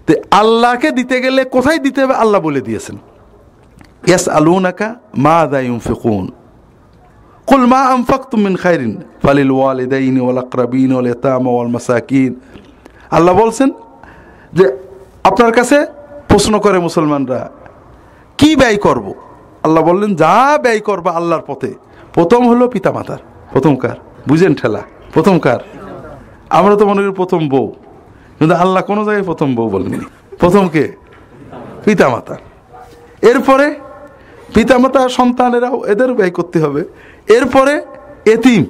তো আল্লাহকে দিতে গেলে কোথায় দিতে হবে আল্লাহ বলে দিয়েছেন। ইয়াসআলুনাকা মাযা ইউনফিকুন কুল মা আনফাকতুম মিন খায়রিন ফালিল ওয়ালিদাইনি ওয়াল আকরাবিন ওয়াল ইয়াতামা ওয়াল মাসাকিন। আল্লাহ বলছেন যে আপনার কাছে প্রশ্ন করে মুসলমানরা কি ব্যয় করব। আল্লাহ বললেন যা ব্যয় করবা আল্লাহর পথে, প্রথম হলো পিতামাতার। প্রথম কার? বুঝেন ঠেলা? প্রথম কার? আমরা তো মনে করি প্রথম বউ, কিন্তু আল্লাহ কোনো জায়গায় প্রথম বউ বলেননি। প্রথম কে? পিতামাতা। এরপরে পিতামাতা সন্তানেরাও এদের ব্যয় করতে হবে। এরপরে এতিম,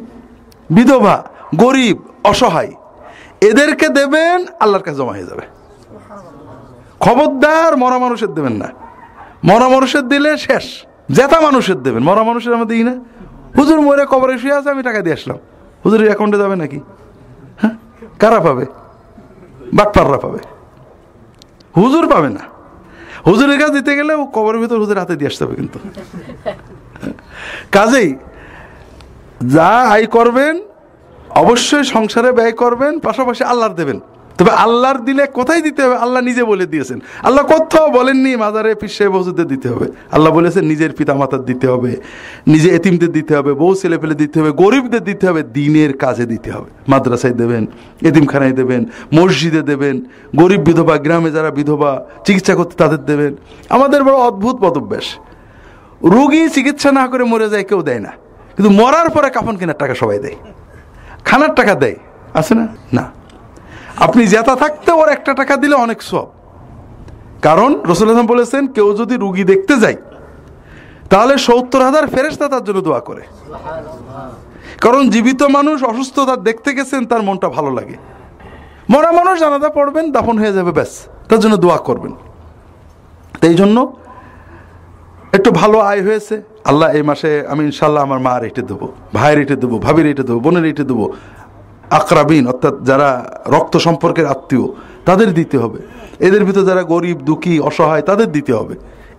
বিধবা, গরিব, অসহায় এদেরকে দেবেন, আল্লাহর কাছে জমা হয়ে যাবে। খবরদার মরা মানুষের দেবেন না। মরা মানুষের দিলে শেষ। জেতা মানুষের দেবেন, মরা মানুষের আমরা দিই না। হুজুর মরে কবরে শুয়ে আছে আমি টাকা দিয়ে আসলাম, হুজুরের অ্যাকাউন্টে যাবে নাকি? হ্যাঁ, কারা পাবে? বাটপাররা পাবে, হুজুর পাবে না। হুজুরের কাছে দিতে গেলে ও কবরের ভিতর হুজুর হাতে দিয়ে আসতে হবে। কিন্তু কাজেই যা আয় করবেন অবশ্যই সংসারে ব্যয় করবেন, পাশাপাশি আল্লাহর দেবেন। তবে আল্লাহর দিলে কোথায় দিতে হবে আল্লাহ নিজে বলে দিয়েছেন। আল্লাহ কোথাও বলেননি মাজারে পীর সাহেব হুজুরদের দিতে হবে। আল্লাহ বলেছেন নিজের পিতামাতার দিতে হবে, নিজে এতিমদের দিতে হবে, বউ ছেলে পেলে দিতে হবে, গরিবদের দিতে হবে, দিনের কাজে দিতে হবে। মাদ্রাসায় দেবেন, এতিমখানায় দেবেন, মসজিদে দেবেন, গরিব বিধবা, গ্রামে যারা বিধবা চিকিৎসা করতে তাদের দেবেন। আমাদের বড় অদ্ভুত পদভ্যাস, রোগী চিকিৎসা না করে মরে যায় কেউ দেয় না, কিন্তু মরার পরে কাফন কেনার টাকা সবাই দেয়, খানার টাকা দেয়, আছে না? না। আপনি জেতা থাকতে ওর একটা টাকা দিলে অনেক সব। কারণ রাসূলুল্লাহ বলেছেন কেউ যদি রুগী দেখতে যায় তাহলে 70,000 ফেরেশতা তার জন্য দোয়া করে। কারণ জীবিত মানুষ অসুস্থতা দেখতে গেছেন, তার মনটা ভালো লাগে। মরা মানুষ জানাজা পড়বেন, দাফন হয়ে যাবে, ব্যাস, তার জন্য দোয়া করবেন। এই জন্য একটু ভালো আয় হয়েছে, আল্লাহ এই মাসে আমি ইনশাল্লাহ আমার মার এটে দেবো, ভাইয়ের এটে দেবো, ভাবির এটে দেবো, বোনের এটে দেবো, আকরাবিন অর্থাৎ যারা রক্ত সম্পর্কের আত্মীয় তাদের দিতে হবে। এদের ভিতরে যারা গরিব দুঃখী অসহায় তাদের দিতে হবে।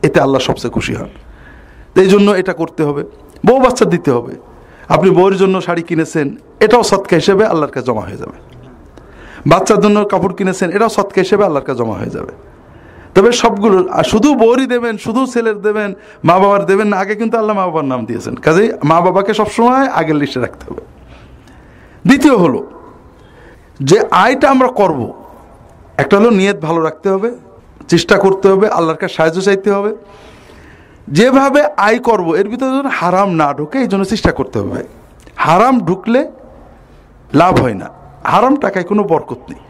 এতে আল্লাহ সবচেয়ে খুশি হন। এই জন্য এটা করতে হবে। বউ বাচ্চা দিতে হবে। আপনি বউয়ের জন্য শাড়ি কিনেছেন, এটাও সদকা হিসেবে আল্লাহর কাছে জমা হয়ে যাবে। বাচ্চার জন্য কাপড় কিনেছেন, এটাও সদকা হিসেবে আল্লাহর কাছে জমা হয়ে যাবে। তবে সবগুলো শুধু বউরই দেবেন, শুধু ছেলের দেবেন, মা বাবার দেবেন না। আগে কিন্তু আল্লাহ মা বাবার নাম দিয়েছেন, কাজেই মা বাবাকে সবসময় আগের লিস্টে রাখতে হবে। দ্বিতীয় হলো যে আয়টা আমরা করব, একটা হলো নিয়ত ভালো রাখতে হবে, চেষ্টা করতে হবে, আল্লাহর কাছে সাহায্য চাইতে হবে। যেভাবে আয় করব এর ভিতরে যেন হারাম না ঢুকে এই জন্য চেষ্টা করতে হবে। হারাম ঢুকলে লাভ হয় না, হারাম টাকায় কোনো বরকত নেই,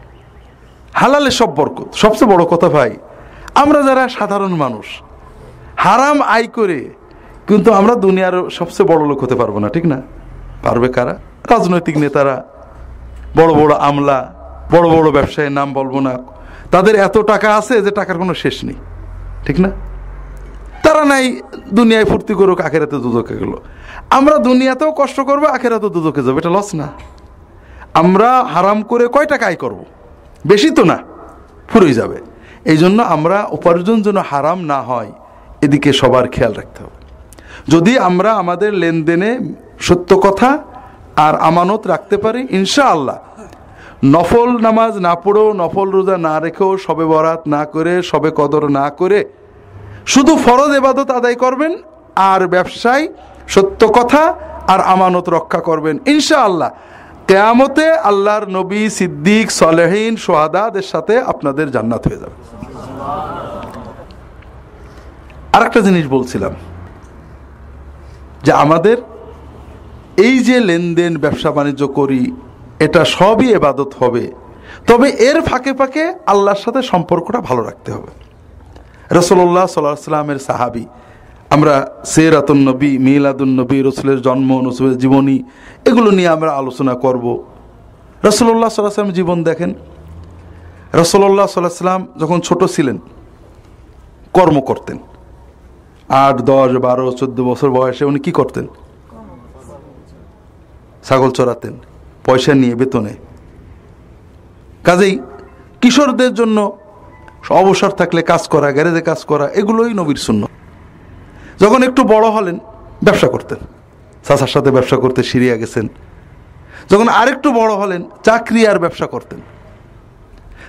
হালালে সব বরকত। সবচেয়ে বড় কথা ভাই, আমরা যারা সাধারণ মানুষ হারাম আয় করে কিন্তু আমরা দুনিয়ার সবচেয়ে বড় লোক হতে পারবো না, ঠিক না? পারবে কারা? রাজনৈতিক নেতারা, বড় বড় আমলা, বড় বড় ব্যবসায়ীর নাম বলবো না, তাদের এত টাকা আছে যে টাকার কোনো শেষ নেই, ঠিক না? তারা নাই দুনিয়ায় ফুর্তি করুক, আখেরাতে দুদকে গেল। আমরা দুনিয়াতেও কষ্ট করবো, আখেরাতে দুদকে যাবো, এটা লস না? আমরা হারাম করে কয় টাকা আয় করবো? বেশি তো না, ফুরোই যাবে। এই জন্য আমরা উপার্জন যেন হারাম না হয় এদিকে সবার খেয়াল রাখতে হবে। যদি আমরা আমাদের লেনদেনে সত্য কথা আর আমানত রাখতে পারি, ইনশাআল্লাহ নফল নামাজ না পড়েও, নফল রোজা না রেখেও, শবে বরাত না করে, শবে কদর না করে শুধু ফরজ ইবাদত আদায় করবেন আর ব্যবসায় সত্য কথা আর আমানত রক্ষা করবেন, ইনশাআল্লাহ কিয়ামতে আল্লাহর নবী, সিদ্দিক, সালেহীন, শুহাদাদের সাথে আপনাদের জান্নাত হয়ে যাবে। আর একটা জিনিস বলছিলাম যে আমাদের এই যে লেনদেন ব্যবসা বাণিজ্য করি এটা সবই ইবাদত হবে, তবে এর ফাঁকে ফাঁকে আল্লাহর সাথে সম্পর্কটা ভালো রাখতে হবে। রাসূলুল্লাহ সাল্লাল্লাহু আলাইহি ওয়াসাল্লামের সাহাবী, আমরা সিরাতুন নবী, মিলাদুন নবী, রাসূলের জন্ম, রাসূলের জীবনী, এগুলো নিয়ে আমরা আলোচনা করব। রাসূলুল্লাহ সাল্লাল্লাহু আলাইহি ওয়াসাল্লাম জীবন দেখেন। রাসূলুল্লাহ সাল্লাল্লাহু আলাইহি ওয়াসাল্লাম যখন ছোট ছিলেন কর্ম করতেন। 8, 10, 12, 14 বছর বয়সে উনি কি করতেন? ছাগল চড়াতেন পয়সা নিয়ে, বেতনে। কাজেই কিশোরদের জন্য অবসর থাকলে কাজ করা, গ্যারেজে কাজ করা, এগুলোই নবীর সুন্নাত। যখন একটু বড় হলেন ব্যবসা করতেন, চাচার সাথে ব্যবসা করতে সিরিয়া গেছেন। যখন আরেকটু বড় হলেন চাকরি আর ব্যবসা করতেন।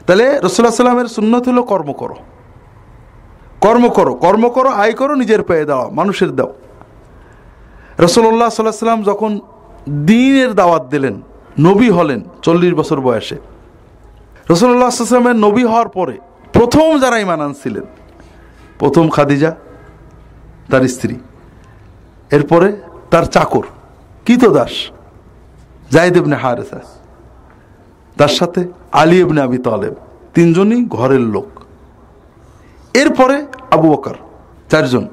তাহলে রাসূলুল্লাহ সাল্লামের সুন্নাত হলো কর্ম করো, কর্ম করো, কর্ম করো, আয় করো, নিজের পায়ে দাও, মানুষের দাও। রাসূলুল্লাহ সাল্লাল্লাহু আলাইহি ওয়াসাল্লাম যখন দ্বীনের দাওয়াত দিলেন, নবী হলেন 40 বছর বয়সে। রাসূলুল্লাহ সাল্লাল্লাহু আলাইহি ওয়াসাল্লামের নবী হওয়ার পরে প্রথম যারা ঈমান আনছিলেন, প্রথম খাদিজা তার স্ত্রী, এরপরে তার চাকর কৃতদাস যায়েদ ইবনে হারেসা, তার সাথে আলী ইবনে আবি তালেব, 3 জনই ঘরের লোক। এরপরে আবু বকর, 4 জন।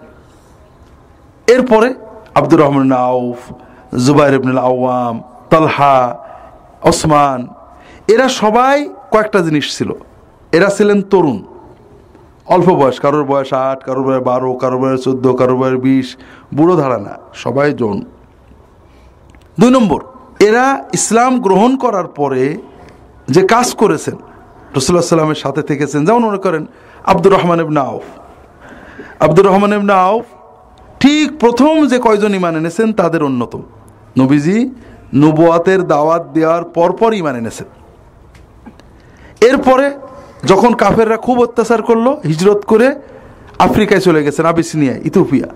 এরপরে আব্দুর রহমান ইবনে আউফ, জুবাইর ইবনে আওয়াম, তালহা, ওসমান, এরা সবাই কয়েকটা জিনিস ছিল। এরা ছিলেন তরুণ, অল্প বয়স, কারোর বয়স 8, কারোর বয়স 12, কারোর বয়স 14, কারোর বয়স 20, বুড়ো ধারা না, সবাই জন। 2 নম্বর, এরা ইসলাম গ্রহণ করার পরে যে কাজ করেছেন, রাসূলুল্লাহ সাল্লামের সাথে থেকেছেন। যেমন মনে করেন আব্দুর রহমান ইবনে আউফ। আব্দুর রহমান ইবনে আউফ ঠিক প্রথম যে কয়জন ঈমান এনেছেন তাদের অন্যতম। নবীজি নবুয়াতের দাওয়াত দেওয়ার পরপর ঈমান এনেছেন। এরপরে যখন কাফেররা খুব অত্যাচার করলো, হিজরত করে আফ্রিকায় চলে গেছেন, আবিসিনিয়ায়, ইথিওপিয়া।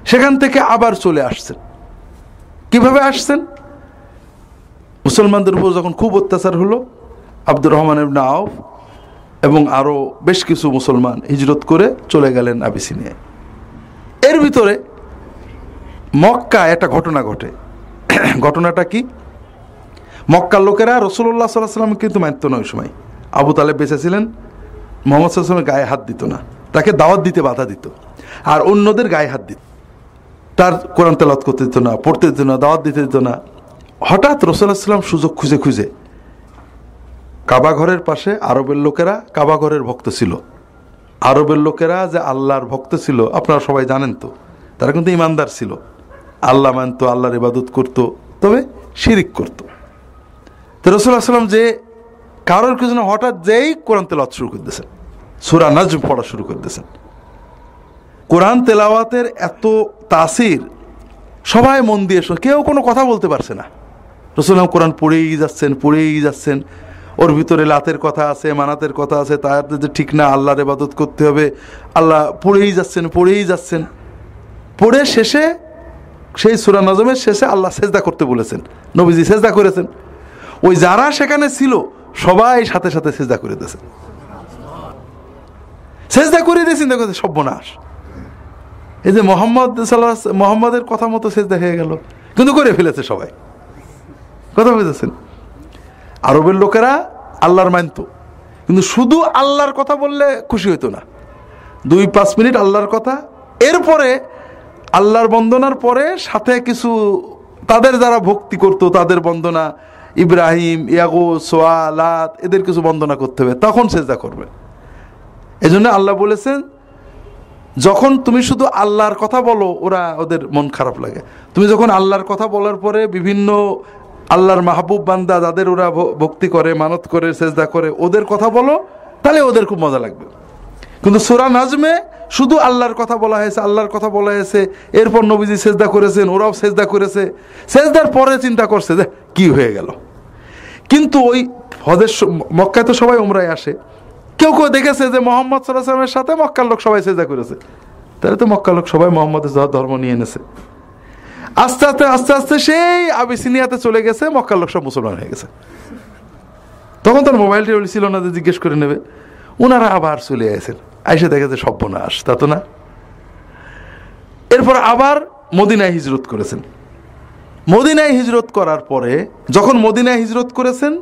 সেখান থেকে আবার চলে আসছেন। কিভাবে আসছেন? মুসলমানদের উপর যখন খুব অত্যাচার হলো, আব্দুর রহমান ইবনে আউফ এবং আরো বেশ কিছু মুসলমান হিজরত করে চলে গেলেন আবিসিনিয়ায়। এর ভিতরে মক্কা একটা ঘটনা ঘটে। ঘটনাটা কি? মক্কার লোকেরা রাসূলুল্লাহ সাল্লাল্লাহু আলাইহি ওয়াসাল্লাম কিন্তু মানত না ওই সময়। আবু তালেব বেঁচে ছিলেন, মুহাম্মদ সাল্লাল্লাহু আলাইহি ওয়াসাল্লামের গায়ে হাত দিত না, তাকে দাওয়াত দিতে বাধা দিত, আর অন্যদের গায়ে হাত দিত। তার কোরআন তেলাওয়াত করতে দিত না, পড়তে দিত না, দাওয়াত দিতে দিত না। হঠাৎ রাসূলুল্লাহ সাল্লাল্লাহু আলাইহি ওয়াসাল্লাম সুযোগ খুঁজে খুঁজে কাবা ঘরের পাশে আরবের লোকেরা কাবা ঘরের ভক্ত ছিল। আরবের লোকেরা যে আল্লাহর ভক্ত ছিল আপনারা সবাই জানেন তো, তারা কিন্তু ইমানদার ছিল, আল্লাহ মানত, আল্লাহর ইবাদত করত, তবে শিরিক করত। তো রাসূলুল্লাহ সাল্লাল্লাহু আলাইহি ওয়াসাল্লাম যে কারোর কিছু না, হঠাৎ যেই কোরআন তেলাওয়াত শুরু করে দিয়েছেন, সূরা নাজম পড়া শুরু করে দিয়েছেন। কোরআন তেলাওয়াতের এত তাসির, সবাই মন দিয়ে শুনে, কেউ কোনো কথা বলতে পারছে না। রাসূলুল্লাহ কোরআন পড়েই যাচ্ছেন, পড়েই যাচ্ছেন। ওর ভিতরে লাতের কথা আছে, মানাতের কথা আছে, তার যে ঠিক না, আল্লাহর ইবাদত করতে হবে, আল্লাহ পড়েই যাচ্ছেন, পড়েই যাচ্ছেন। পড়ে শেষে, সেই সূরা নাজমের শেষে আল্লাহ সেজদা করতে বলেছেন, নবীজি সেজদা করেছেন। ওই যারা সেখানে ছিল সবাই সাথে সাথে সেজদা করে দিয়েছেন। সেজদা করে দিয়েছেন, দেখো সর্বনাশ। এই যে মোহাম্মদের কথা মতো সেজদা হয়ে গেল, কিন্তু করে ফেলেছে সবাই। কথা বুঝেছেন? আরবের লোকেরা আল্লাহর মানত, কিন্তু শুধু আল্লাহর কথা বললে খুশি হইতো না। 2-5 মিনিট আল্লাহর কথা, এরপরে আল্লাহর বন্দনার পরে সাথে কিছু তাদের যারা ভক্তি করত তাদের বন্দনা, ইব্রাহিম, ইয়াগুস, সোয়া, লাত, এদের কিছু বন্দনা করতে হবে, তখন সেজদা করবে। এজন্য আল্লাহ বলেছেন, যখন তুমি শুধু আল্লাহর কথা বলো ওরা, ওদের মন খারাপ লাগে। তুমি যখন আল্লাহর কথা বলার পরে বিভিন্ন আল্লাহর মাহবুব বান্দা যাদের ওরা ভক্তি করে, মানত করে, সেজদা করে, ওদের কথা বলো, তাহলে ওদের খুব মজা লাগবে। কিন্তু সূরা নাজমে শুধু আল্লাহর কথা বলা হয়েছে, আল্লাহর কথা বলা হয়েছে। এরপর নবীজি সেজদা করেছেন, ওরাও সেজদা করেছে। সেজদার পরে চিন্তা করছে যে কি হয়ে গেল। কিন্তু ওই হজের মক্কায় তো সবাই উমরায় আসে, কেউ কেউ দেখেছে যে মুহাম্মদ সাল্লাল্লাহু আলাইহি ওয়াসাল্লামের সাথে মক্কার লোক সবাই সেজদা করেছে, তাহলে তো মক্কার লোক সবাই মুহাম্মদের ধর্ম নিয়ে এনেছে। আস্তে আস্তে আস্তে আস্তে সেই আবিসিনিয়াতে চলে গেছে, মক্কার লোক সব মুসলমান হয়ে গেছে। তখন তার মোবাইল টোবাইল ছিল না যে জিজ্ঞেস করে নেবে। ওনারা আবার চলে আসেন, আইসে দেখে যে সর্বনাশ, তা তো না। এরপর আবার মদিনায় হিজরত করেছেন। মদিনায় হিজরত করার পরে যখন মদিনায় হিজরত করেছেন,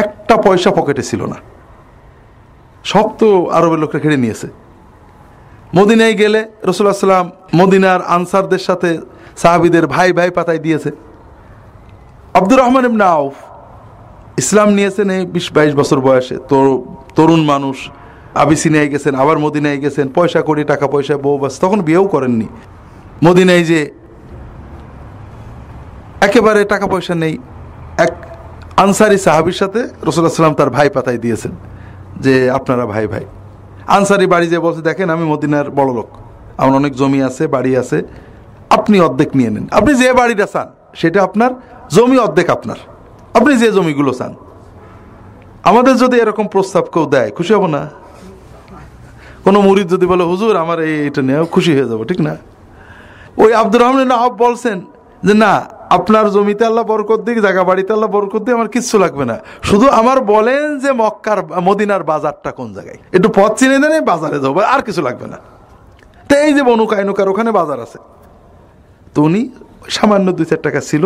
একটা পয়সা পকেটে ছিল না, সব তো আরবের লোকরা কেড়ে নিয়েছে। মদিনায় গেলে রাসূলুল্লাহ সাল্লাল্লাহু আলাইহি ওয়াসাল্লাম মদিনার আনসারদের সাথে সাহাবীদের ভাই ভাই পাতায় দিয়েছে। আব্দুর রহমান ইবনে আউফ ইসলাম নিয়েছেন এই 20-22 বছর বয়সে, তো তরুণ মানুষ। আবিসিনিয়ায় গেছেন, আবার মদিনায় গেছেন, পয়সা কড়ি টাকা পয়সা বউ বাস, তখন বিয়েও করেননি। মদিনায় যে একেবারে টাকা পয়সা নেই, এক আনসারি সাহাবীর সাথে রাসূলুল্লাহ সাল্লাল্লাহু আলাইহি ওয়াসাল্লাম তার ভাই পাতায় দিয়েছেন যে আপনারা ভাই ভাই। আনসারি বাড়ি যে বলছে, দেখেন আমি মদিনার বড় লোক, আমার অনেক জমি আছে, বাড়ি আছে, আপনি অর্ধেক নিয়ে নেন। আপনি যে বাড়িটা চান সেটা আপনার, জমি অর্ধেক আপনার, আপনি যে জমিগুলো চান। আমাদের যদি এরকম প্রস্তাব কেউ দেয় খুশি হব না? কোনো মুরিদ যদি বলে হুজুর আমার এইটা নিয়ে, খুশি হয়ে যাবো, ঠিক না? ওই আব্দুর রহমান ইবনে আউফ বলছেন যে না, আপনার জমিতে আল্লাহ বরকত দিক, জায়গা বাড়িতে আল্লাহ বরকত দিক, আমার কিচ্ছু লাগবে না, শুধু আমার বলেন যে মক্কার মদিনার বাজারটা কোন জায়গায়, একটু পথ চিনে দেন, বাজারে যাবো, আর কিছু লাগবে না। তো এই যে বনু কায়নুকার ওখানে বাজার আছে, তো উনি সামান্য 2-4 টাকা ছিল,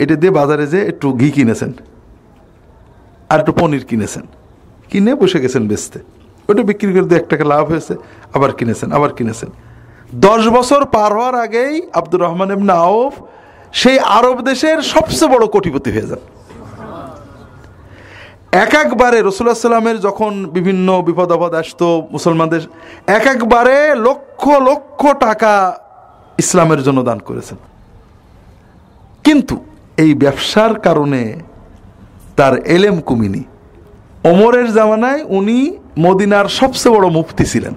এটা দিয়ে বাজারে যে একটু ঘি কিনেছেন আর একটু পনির কিনেছেন, কিনে বসে গেছেন বেচতে। ওটা বিক্রি করে 2-1 টাকা লাভ হয়েছে, আবার কিনেছেন, আবার কিনেছেন। 10 বছর পার হওয়ার আগেই আব্দুর রহমান ইবনে আউফ সেই আরব দেশের সবচেয়ে বড় কোটিপতি হয়ে যান। একবারে রাসূলুল্লাহ সাল্লামের যখন বিভিন্ন বিপদ আপদ আসতো মুসলমানদের, একবারে লক্ষ লক্ষ টাকা ইসলামের জন্য দান করেছেন। কিন্তু এই ব্যবসার কারণে তার এলেম কমিনি। ওমরের জামানায় উনি মদিনার সবচেয়ে বড় মুফতি ছিলেন।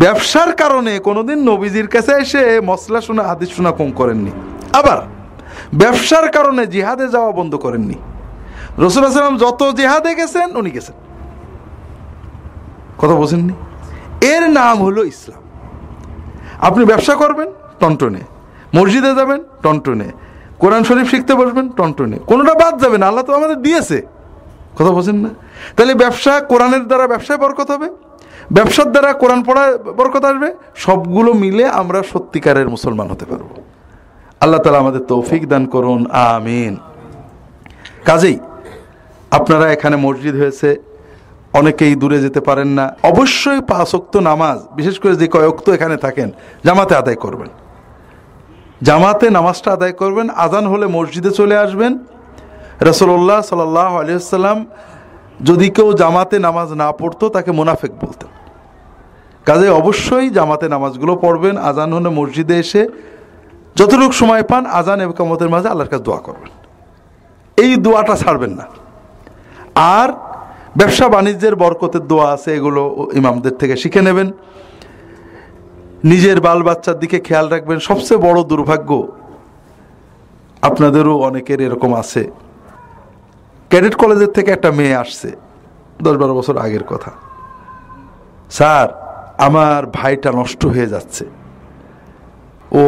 ব্যবসার কারণে কোনোদিন নবীজির কাছে এসে মসলা শোনা, হাদিস শোনা কম করেননি। আবার ব্যবসার কারণে জিহাদে যাওয়া বন্ধ করেননি। রাসূলুল্লাহ সাল্লাল্লাহু আলাইহি ওয়াসাল্লাম যত জিহাদে গেছেন উনি গেছেন, কথা বোঝেননি? এর নাম হলো ইসলাম। আপনি ব্যবসা করবেন টনটনে, মসজিদে যাবেন টনটনে, কোরআন শরীফ শিখতে বসবেন টনটনে, কোনোটা বাদ যাবে না, আল্লাহ তো আমাদের দিয়েছে, কথা বোঝেন না? তাহলে ব্যবসা, কোরআনের দ্বারা ব্যবসায় বরকত হবে, ব্যবসার দ্বারা কোরআন পড়ায় বরকত আসবে, সবগুলো মিলে আমরা সত্যিকারের মুসলমান হতে পারবো। আল্লাহ তাআলা আমাদের তৌফিক দান করুন, আমিন। কাজেই আপনারা এখানে মসজিদ হয়েছে, অনেকেই দূরে যেতে পারেন না, অবশ্যই 5 ওয়াক্ত নামাজ, বিশেষ করে যে কয় ওয়াক্ত এখানে থাকেন, জামাতে আদায় করবেন। জামাতে নামাজটা আদায় করবেন। আজান হলে মসজিদে চলে আসবেন। রাসূলুল্লাহ সাল্লাল্লাহু আলাইহি ওয়াসাল্লাম যদি কেউ জামাতে নামাজ না পড়তো তাকে মুনাফিক বলতেন। কাজে অবশ্যই জামাতে নামাজগুলো পড়বেন। আজান হলে মসজিদে এসে যতটুকু সময় পান আজান এবং ইকামতের মাঝে আল্লাহর কাছে দোয়া করবেন। এই দোয়াটা ছাড়বেন না। আর ব্যবসা বাণিজ্যের বরকতের দোয়া আছে, এগুলো ইমামদের থেকে শিখে নেবেন। নিজের বাল বাচ্চার দিকে খেয়াল রাখবেন। সবচেয়ে বড় দুর্ভাগ্য, আপনাদেরও অনেকের এরকম আছে, ক্যাডেট কলেজের থেকে একটা মেয়ে আসছে, 10-12 বছর আগের কথা, স্যার আমার ভাইটা নষ্ট হয়ে যাচ্ছে, ও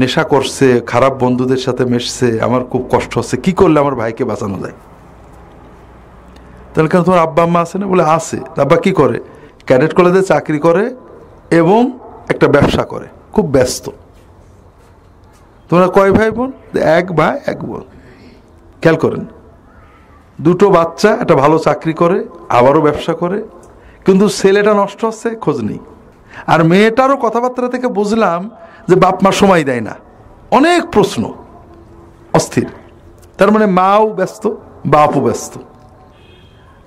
নেশা করছে, খারাপ বন্ধুদের সাথে মেশছে, আমার খুব কষ্ট হচ্ছে, কি করলে আমার ভাইকে বাঁচানো যায়? তাহলে কেন তোমার আব্বা আম্মা আছে না? বলে আছে। আব্বা কি করে? ক্যাডেট কলেজে চাকরি করে এবং একটা ব্যবসা করে, খুব ব্যস্ত। তোমরা কয় ভাই বোন? 1 ভাই 1 বোন। খেয়াল করেন, 2টো বাচ্চা, একটা ভালো চাকরি করে, আবারও ব্যবসা করে, কিন্তু ছেলেটা নষ্ট হচ্ছে, খোঁজ নেই। আর মেয়েটারও কথাবার্তা থেকে বুঝলাম যে বাপ মা সময় দেয় না, অনেক প্রশ্ন, অস্থির। তার মানে মাও ব্যস্ত, বাপও ব্যস্ত।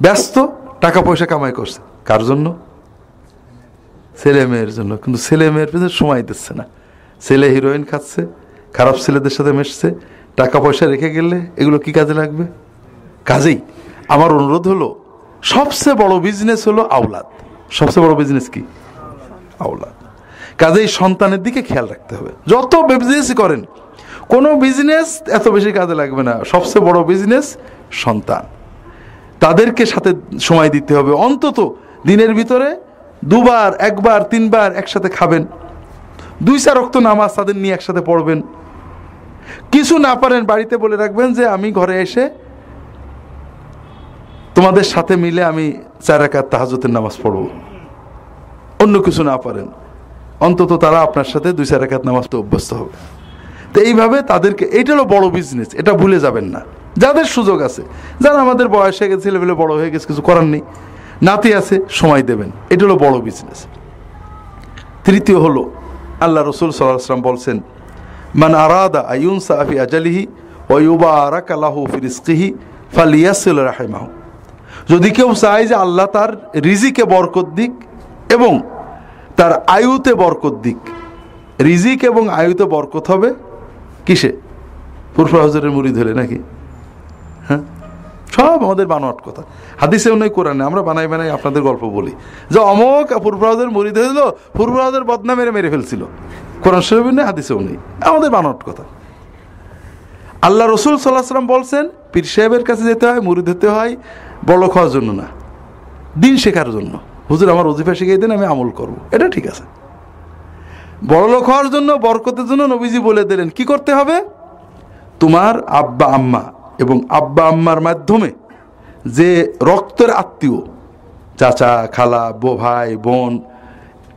ব্যস্ত, টাকা পয়সা কামাই করছে কার জন্য? ছেলে মেয়ের জন্য। কিন্তু ছেলে মেয়ের পেছনে সময় দিচ্ছে না। ছেলে হিরোইন খাচ্ছে, খারাপ ছেলেদের সাথে মেশছে, টাকা পয়সা রেখে গেলে এগুলো কি কাজে লাগবে? কাজেই আমার অনুরোধ হলো, সবচেয়ে বড় বিজনেস হলো আওলাদ। সবচেয়ে বড় বিজনেস কি? আওলাদ। কাজেই সন্তানের দিকে খেয়াল রাখতে হবে। যত বিজনেসই করেন, কোনো বিজনেস এত বেশি কাজে লাগবে না। সবচেয়ে বড় বিজনেস সন্তান। তাদেরকে সাথে সময় দিতে হবে। অন্তত দিনের ভিতরে 2 বার, 1 বার, 3 বার একসাথে খাবেন। 2-4 ওয়াক্ত নামাজ তাদের নিয়ে একসাথে পড়বেন। কিছু না পারেন বাড়িতে বলে রাখবেন যে আমি ঘরে এসে তোমাদের সাথে মিলে আমি 4 রাকাত তাহাজ্জুদের নামাজ পড়ব। অন্য কিছু না পারেন, অন্তত তারা আপনার সাথে 2-4 রাকাত নামাজটা অভ্যস্ত হবে। তো এইভাবে তাদেরকে, এইটা হলো বড় বিজনেস, এটা ভুলে যাবেন না। যাদের সুযোগ আছে, যারা আমাদের বয়স হয়ে গেছে, ছেলেবেলে বড় হয়ে গেছে, কিছু করার নেই, নাতি আছে, সময় দেবেন। এটা হলো বড় বিজনেস। তৃতীয় হলো আল্লাহ রসুল সাল্লাল্লাহু আলাইহি ওয়াসাল্লাম বলছেন, মান আরাদা আইয়ুনসা ফি আজালিহি ওয়া ইউবারাকা লাহু ফি রিজকিহি ফালিয়াসিল রাহিমাহু। যদি কেউ চায় যে আল্লাহ তার রিজিকে বরকত দিক এবং তার আয়ুতে বরকত দিক, রিজিক এবং আয়ুতে বরকত হবে কিসে? ফুরফুরা হুজুরের মুরিদ হলে নাকি? হ্যাঁ, সব আমাদের বানোয়াট কথা। হাদিসেও নেই, কোরআনে। আমরা বানাই বানাই আপনাদের গল্প বলি যে অমুক ফুরফুরা হুজুর মুরিদ হয়েছিল, ফুরফুরা হুজুর বদনা মেরে ফেলছিল। কোরআন শরীফে নেই, হাদিসেও নেই, আমাদের বানোয়াট কথা। আল্লাহ রসুল সাল্লাল্লাহু আলাইহি ওয়াসাল্লাম বলছেন, পীর সাহেবের কাছে যেতে হয়, মুরিদ হতে হয় বড়লোক হওয়ার জন্য না, দিন শেখার জন্য। হুজুর আমার ওজিফা শিখিয়ে দেন, আমি আমল করব। এটা ঠিক আছে। বড়লোক হওয়ার জন্য, বরকতের জন্য নবীজি বলে দিলেন কি করতে হবে? তোমার আব্বা আম্মা এবং আব্বা আম্মার মাধ্যমে যে রক্তের আত্মীয়, চাচা, খালা, ভাই, বোন,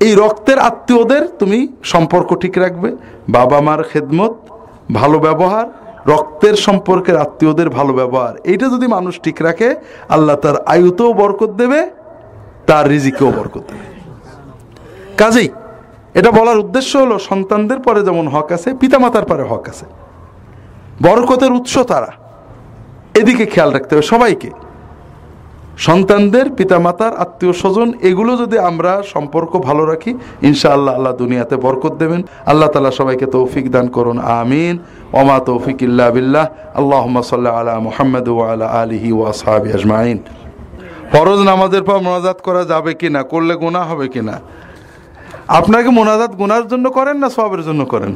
এই রক্তের আত্মীয়দের তুমি সম্পর্ক ঠিক রাখবে। বাবা মার খেদমত, ভালো ব্যবহার, রক্তের সম্পর্কের আত্মীয়দের ভালো ব্যবহার, এইটা যদি মানুষ ঠিক রাখে, আল্লাহ তার আয়ুতেও বরকত দেবে, তার রিজিকেও বরকত দেবে। কাজেই এটা বলার উদ্দেশ্য হলো, সন্তানদের পরে যেমন হক আছে, পিতামাতার পরে হক আছে। বরকতের উৎস তারা, এদিকে খেয়াল রাখতে হবে সবাইকে। সন্তানদের, পিতামাতার, আত্মীয় স্বজন, এগুলো যদি আমরা সম্পর্ক ভালো রাখি, ইনশাআল্লাহ আল্লাহ দুনিয়াতে বরকত দেবেন। আল্লাহ তাআলা সবাইকে তৌফিক দান করুন, আমিন। ওমা তৌফিক ইল্লা বিল্লাহ। আল্লাহুম্মা সাল্লি আলা মুহাম্মাদ ওয়া আলা আলিহি ওয়া আসহাবিহি আজমাইন। ফরজ নামাজের পর মোনাজাত করা যাবে কিনা, করলে গুনাহ হবে কিনা? আপনাকে মোনাজাত গুনার জন্য করেন না সওয়াবের জন্য করেন?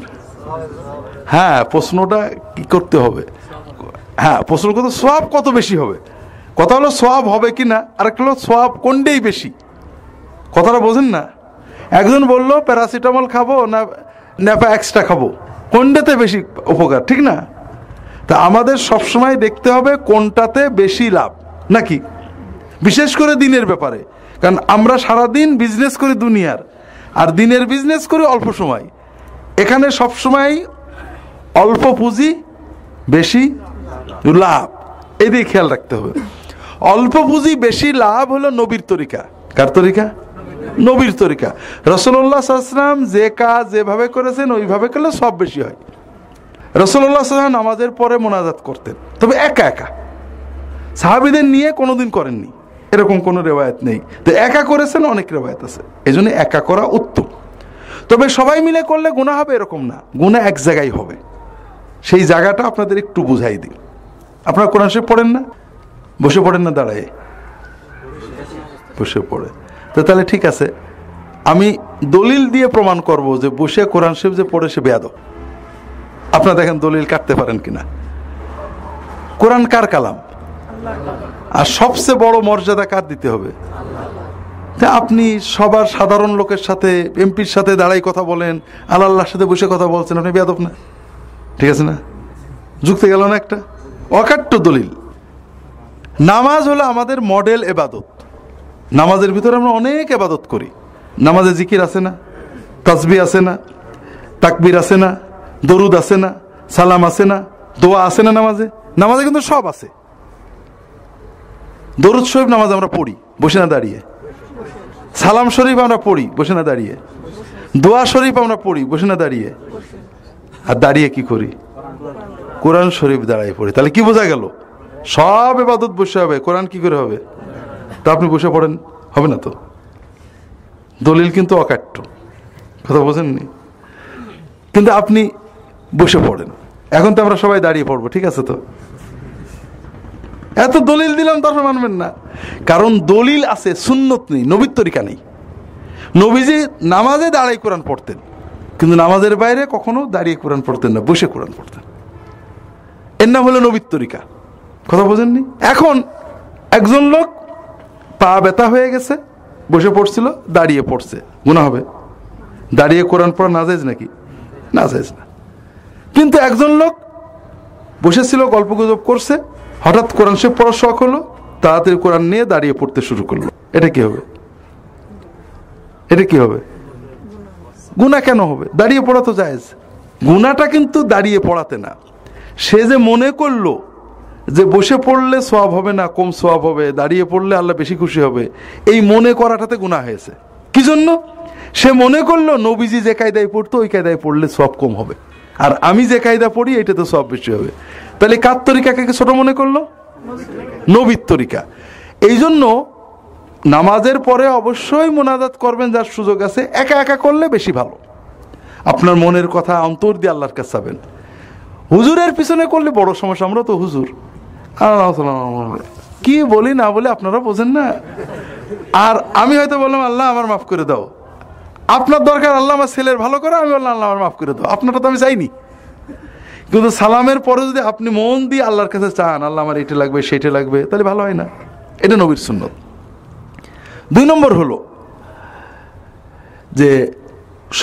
হ্যাঁ, প্রশ্নটা কি করতে হবে? হ্যাঁ, প্রশ্ন করতে সওয়াব কত বেশি হবে। কথা হলো সওয়াব হবে কিনা, আর একটা হলো সওয়াব কোনটাই বেশি। কথাটা বোঝেন না? একজন বলল প্যারাসিটামল খাবো না ন্যাপা এক্সট্রা খাবো, কোনটাতে বেশি উপকার, ঠিক না? তা আমাদের সবসময় দেখতে হবে কোনটাতে বেশি লাভ, নাকি? বিশেষ করে দিনের ব্যাপারে, কারণ আমরা সারাদিন বিজনেস করি দুনিয়ার, আর দিনের বিজনেস করি অল্প সময়। এখানে সবসময় অল্প পুঁজি বেশি লাভ, এদিকে খেয়াল রাখতে হবে। অল্প পুঁজি বেশি লাভ হলো নবীর তরিকা। কার তরিকা? নবীর তরিকা। রাসূলুল্লাহ সাল্লাল্লাহু আলাইহি ওয়াসাল্লাম যে কাজ যেভাবে করেছেন ওইভাবে করলে সব বেশি হয়। রাসূলুল্লাহ সাল্লাল্লাহু আলাইহি ওয়াসাল্লাম নামাজের পরে মোনাজাত করতেন, তবে একা একা, সাহাবীদের নিয়ে কোনোদিন করেননি, এরকম কোনো রেওয়ায়েত নেই। তো একা করেছেন অনেক রেওয়ায়েত আছে, এই জন্য একা করা উত্তম। তবে সবাই মিলে করলে গুনাহ হবে এরকম না, গুনাহ এক জায়গায় হবে। সেই জায়গাটা আপনাদের একটু বুঝাই দিই। আপনারা কোরআন শরীফ পড়েন না? বসে পড়েন না দাঁড়ায়? বসে পড়ে। তো তাহলে ঠিক আছে, আমি দলিল দিয়ে প্রমাণ করব যে বসে কোরআন শরীফ যে পড়ে সে বেয়াদব। আপনারা দেখেন দলিল কাটতে পারেন কিনা। কোরআন কার কালাম? আর সবচেয়ে বড় মর্যাদা কার দিতে হবে? আপনি সবার সাধারণ লোকের সাথে, এমপির সাথে দাঁড়াই কথা বলেন, আল্লাহর সাথে বসে কথা বলছেন, আপনি বেয়াদব না? ঠিক আছে না? যুক্তি গেল না একটা অকাট্য দলিল। নামাজ হলো আমাদের মডেল এবাদত। নামাজের ভিতরে আমরা অনেক এবাদত করি। নামাজে জিকির আছে না, তাসবিহ আছে না, তাকবীর আছে না, দরুদ আছে না, সালাম আছে না, দোয়া আছে না? নামাজে, নামাজে কিন্তু সব আছে। দরুদ শরীফ নামাজ আমরা পড়ি, বসে না দাঁড়িয়ে। সালাম শরীফ আমরা পড়ি, বসে না দাঁড়িয়ে। দোয়া শরীফ আমরা পড়ি, বসে না দাঁড়িয়ে। আর দাঁড়িয়ে কি করি? কোরআন শরীফ দাঁড়ায় পড়ি। তাহলে কি বোঝা গেল? সব ইবাদত বসে হবে, কোরআন কি করে হবে? তা আপনি বসে পড়েন, হবে না তো? দলিল কিন্তু অকাট্য, কথা বোঝেননি? কিন্তু আপনি বসে পড়েন। এখন তো আমরা সবাই দাঁড়িয়ে পড়বো, ঠিক আছে তো? এত দলিল দিলাম তারপর মানবেন না? কারণ দলিল আছে, সুন্নত নেই, নবীর তরিকা নেই। নবীজি নামাজে দাঁড়াই কোরআন পড়তেন, কিন্তু নামাজের বাইরে কখনো দাঁড়িয়ে কোরআন পড়তেন না, বসে কোরআন পড়তেন। এর নাম হলো নবীর তরিকা। কথা বোঝেননি? এখন একজন লোক পা ব্যথা হয়ে গেছে, বসে পড়ছিল, দাঁড়িয়ে পড়ছে, গুনাহ হবে? দাঁড়িয়ে কোরআন পড়া নাজায়েজ নাকি? নাজায়েজ না। কিন্তু একজন লোক বসেছিল, গল্প গুজব করছে, হঠাৎ কোরআন সে পড়ার শখ হলো, তাড়াতাড়ি কোরআন নিয়ে দাঁড়িয়ে পড়তে শুরু করলো, এটা কি হবে? এটা কি হবে? গুনাহ কেন হবে? দাঁড়িয়ে পড়া তো জায়েজ। গুনাহটা কিন্তু দাঁড়িয়ে পড়াতে না, সে যে মনে করলো যে বসে পড়লে সওয়াব হবে না, কম সওয়াব হবে, দাঁড়িয়ে পড়লে আল্লাহ বেশি খুশি হবে, এই মনে করাটাতে গুনাহ হয়েছে। কি জন্য? সে মনে করলো নবীজি যে কায়দায় পড়তো ওই কায়দায় পড়লে সওয়াব কম হবে, আর আমি যে কায়দা পড়ি এটাতে সওয়াব বেশি হবে। তাহলে কার তরিকাকে ছোট মনে করলো? নবীর তরিকা। এই জন্য নামাজের পরে অবশ্যই মোনাজাত করবেন যার সুযোগ আছে, একা একা করলে বেশি ভালো। আপনার মনের কথা অন্তর দিয়ে আল্লাহর কাছে যাবেন। হুজুরের পিছনে করলে বড় সমস্যা। আমরা তো হুজুর কি বলি না বলে আপনারা বোঝেন না। আর আমি হয়তো বললাম আল্লাহ আমার মাফ করে দাও, আপনার দরকার আল্লাহ আমার ছেলের ভালো করে, আমি বললাম আল্লাহ আমার মাফ করে দাও, আপনারটা তো আমি চাইনি। কিন্তু সালামের পরে যদি আপনি মন দিয়ে আল্লাহর কাছে চান আল্লাহ আমার এটা লাগবে সেটা লাগবে, তাহলে ভালো হয় না? এটা নবীর সুন্নত। 2 নম্বর হলো যে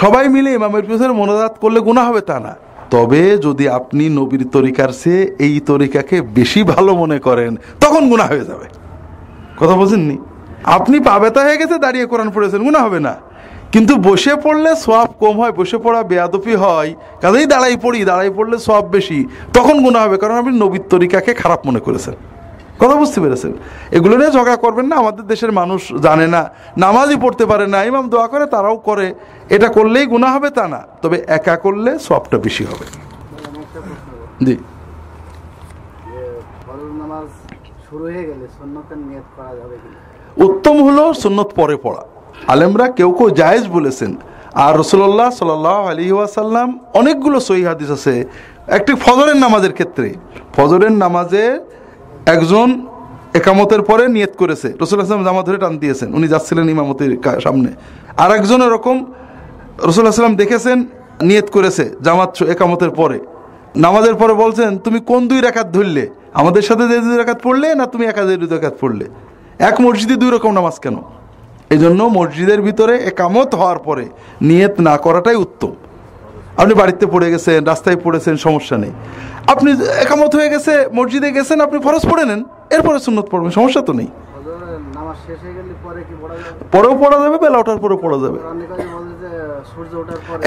সবাই মিলে ইমামের পিছনে মোনাজাত করলে গুনাহ হবে তা না, তবে যদি আপনি নবীর তরিকার চেয়ে এই তরিকাকে বেশি ভালো মনে করেন তখন গুনাহ হয়ে যাবে। কথা বোঝেননি? আপনি পা ব্যথা হয়ে গেছে, দাঁড়িয়ে কোরআন পড়েছেন, গুনাহ হবে না, কিন্তু বসে পড়লে সওয়াব কম হয়, বসে পড়া বেয়াদবি হয়, কাজেই দাঁড়াই পড়লে সওয়াব বেশি, তখন গুনাহ হবে, কারণ আপনি নবীর তরিকাকে খারাপ মনে করেছেন। কথা বুঝতে পেরেছেন? এগুলো নিয়ে ঝগড়া করবেন না। আমাদের দেশের মানুষ জানে না, নামাজই পড়তে পারে না, ইমাম দোয়া করে তারাও করে, এটা করলেই গুনাহ হবে তা না, তবে একা করলে সওয়াবটা বেশি হবে। জি। উত্তম হলো সুন্নত পরে পড়া। আলেমরা কেউ কেউ জায়েজ বলেছেন, আর রাসূলুল্লাহ সাল্লাল্লাহু আলাইহি ওয়াসাল্লাম অনেকগুলো সহিহ হাদিস আছে। একটি ফজরের নামাজের ক্ষেত্রে, ফজরের নামাজে একজন একামতের পরে নিয়ত করেছে, রাসূলুল্লাহ সাল্লাল্লাহু আলাইহি ওয়াসাল্লাম জামা ধরে টান দিয়েছেন, উনি যাচ্ছিলেন ইমামতির সামনে, আর একজন এরকম রাসূলুল্লাহ সাল্লাল্লাহু আলাইহি ওয়াসাল্লাম দেখেছেন নিয়ত করেছে জামাত একামতের পরে, নামাজের পরে বলছেন তুমি কোন 2 রাকাত ধরলে, আমাদের সাথে যে 2 রাকাত পড়লে না তুমি একা যে 2 রাকাত পড়লে? এক মসজিদে 2 রকম নামাজ কেন? এই জন্য মসজিদের ভিতরে একামত হওয়ার পরে নিয়ত না করাটাই উত্তম। আপনি বাড়িতে পড়ে গেছেন, রাস্তায় পড়েছেন, সমস্যা নেই। আপনি একামত হয়ে গেছে, মসজিদে গেছেন, আপনি ফরজ পড়ে নেন, এরপরে সুন্নত পড়বেন, সমস্যা তো নেই। পরেও পড়া যাবে, বেলা ওঠার পরেও পড়া যাবে,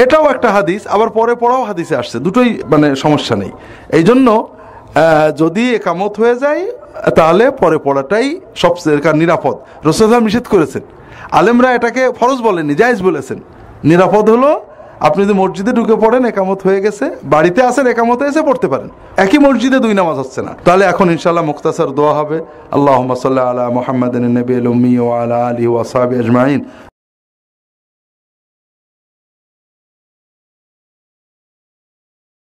এটাও একটা হাদিস, আবার পরে পড়াও হাদিসে আসছে, দুটোই মানে সমস্যা নেই। এই জন্য যদি একামত হয়ে যায় তাহলে পরে পড়াটাই সবচেয়ে নিরাপদ। রাসূলুল্লাহ নিষেধ করেছেন, আলেমরা এটাকে ফরজ বলেননি, জায়েজ বলেছেন। নিরাপদ হলো আপনি যদি মসজিদে ঢুকে পড়েন, একামত হয়ে গেছে, বাড়িতে আসেন, একামতে এসে পড়তে পারেন, একই মসজিদে 2 নামাজ হচ্ছে না। তাহলে এখন ইনশাআল্লাহ মুখতাসার দোয়া হবে, আল্লাহুম্মা সাল্লি আলা মুহাম্মাদিন নবিয়্যিল উম্মি ওয়া আলা আলিহি ওয়া সাহবিহি আজমাইন।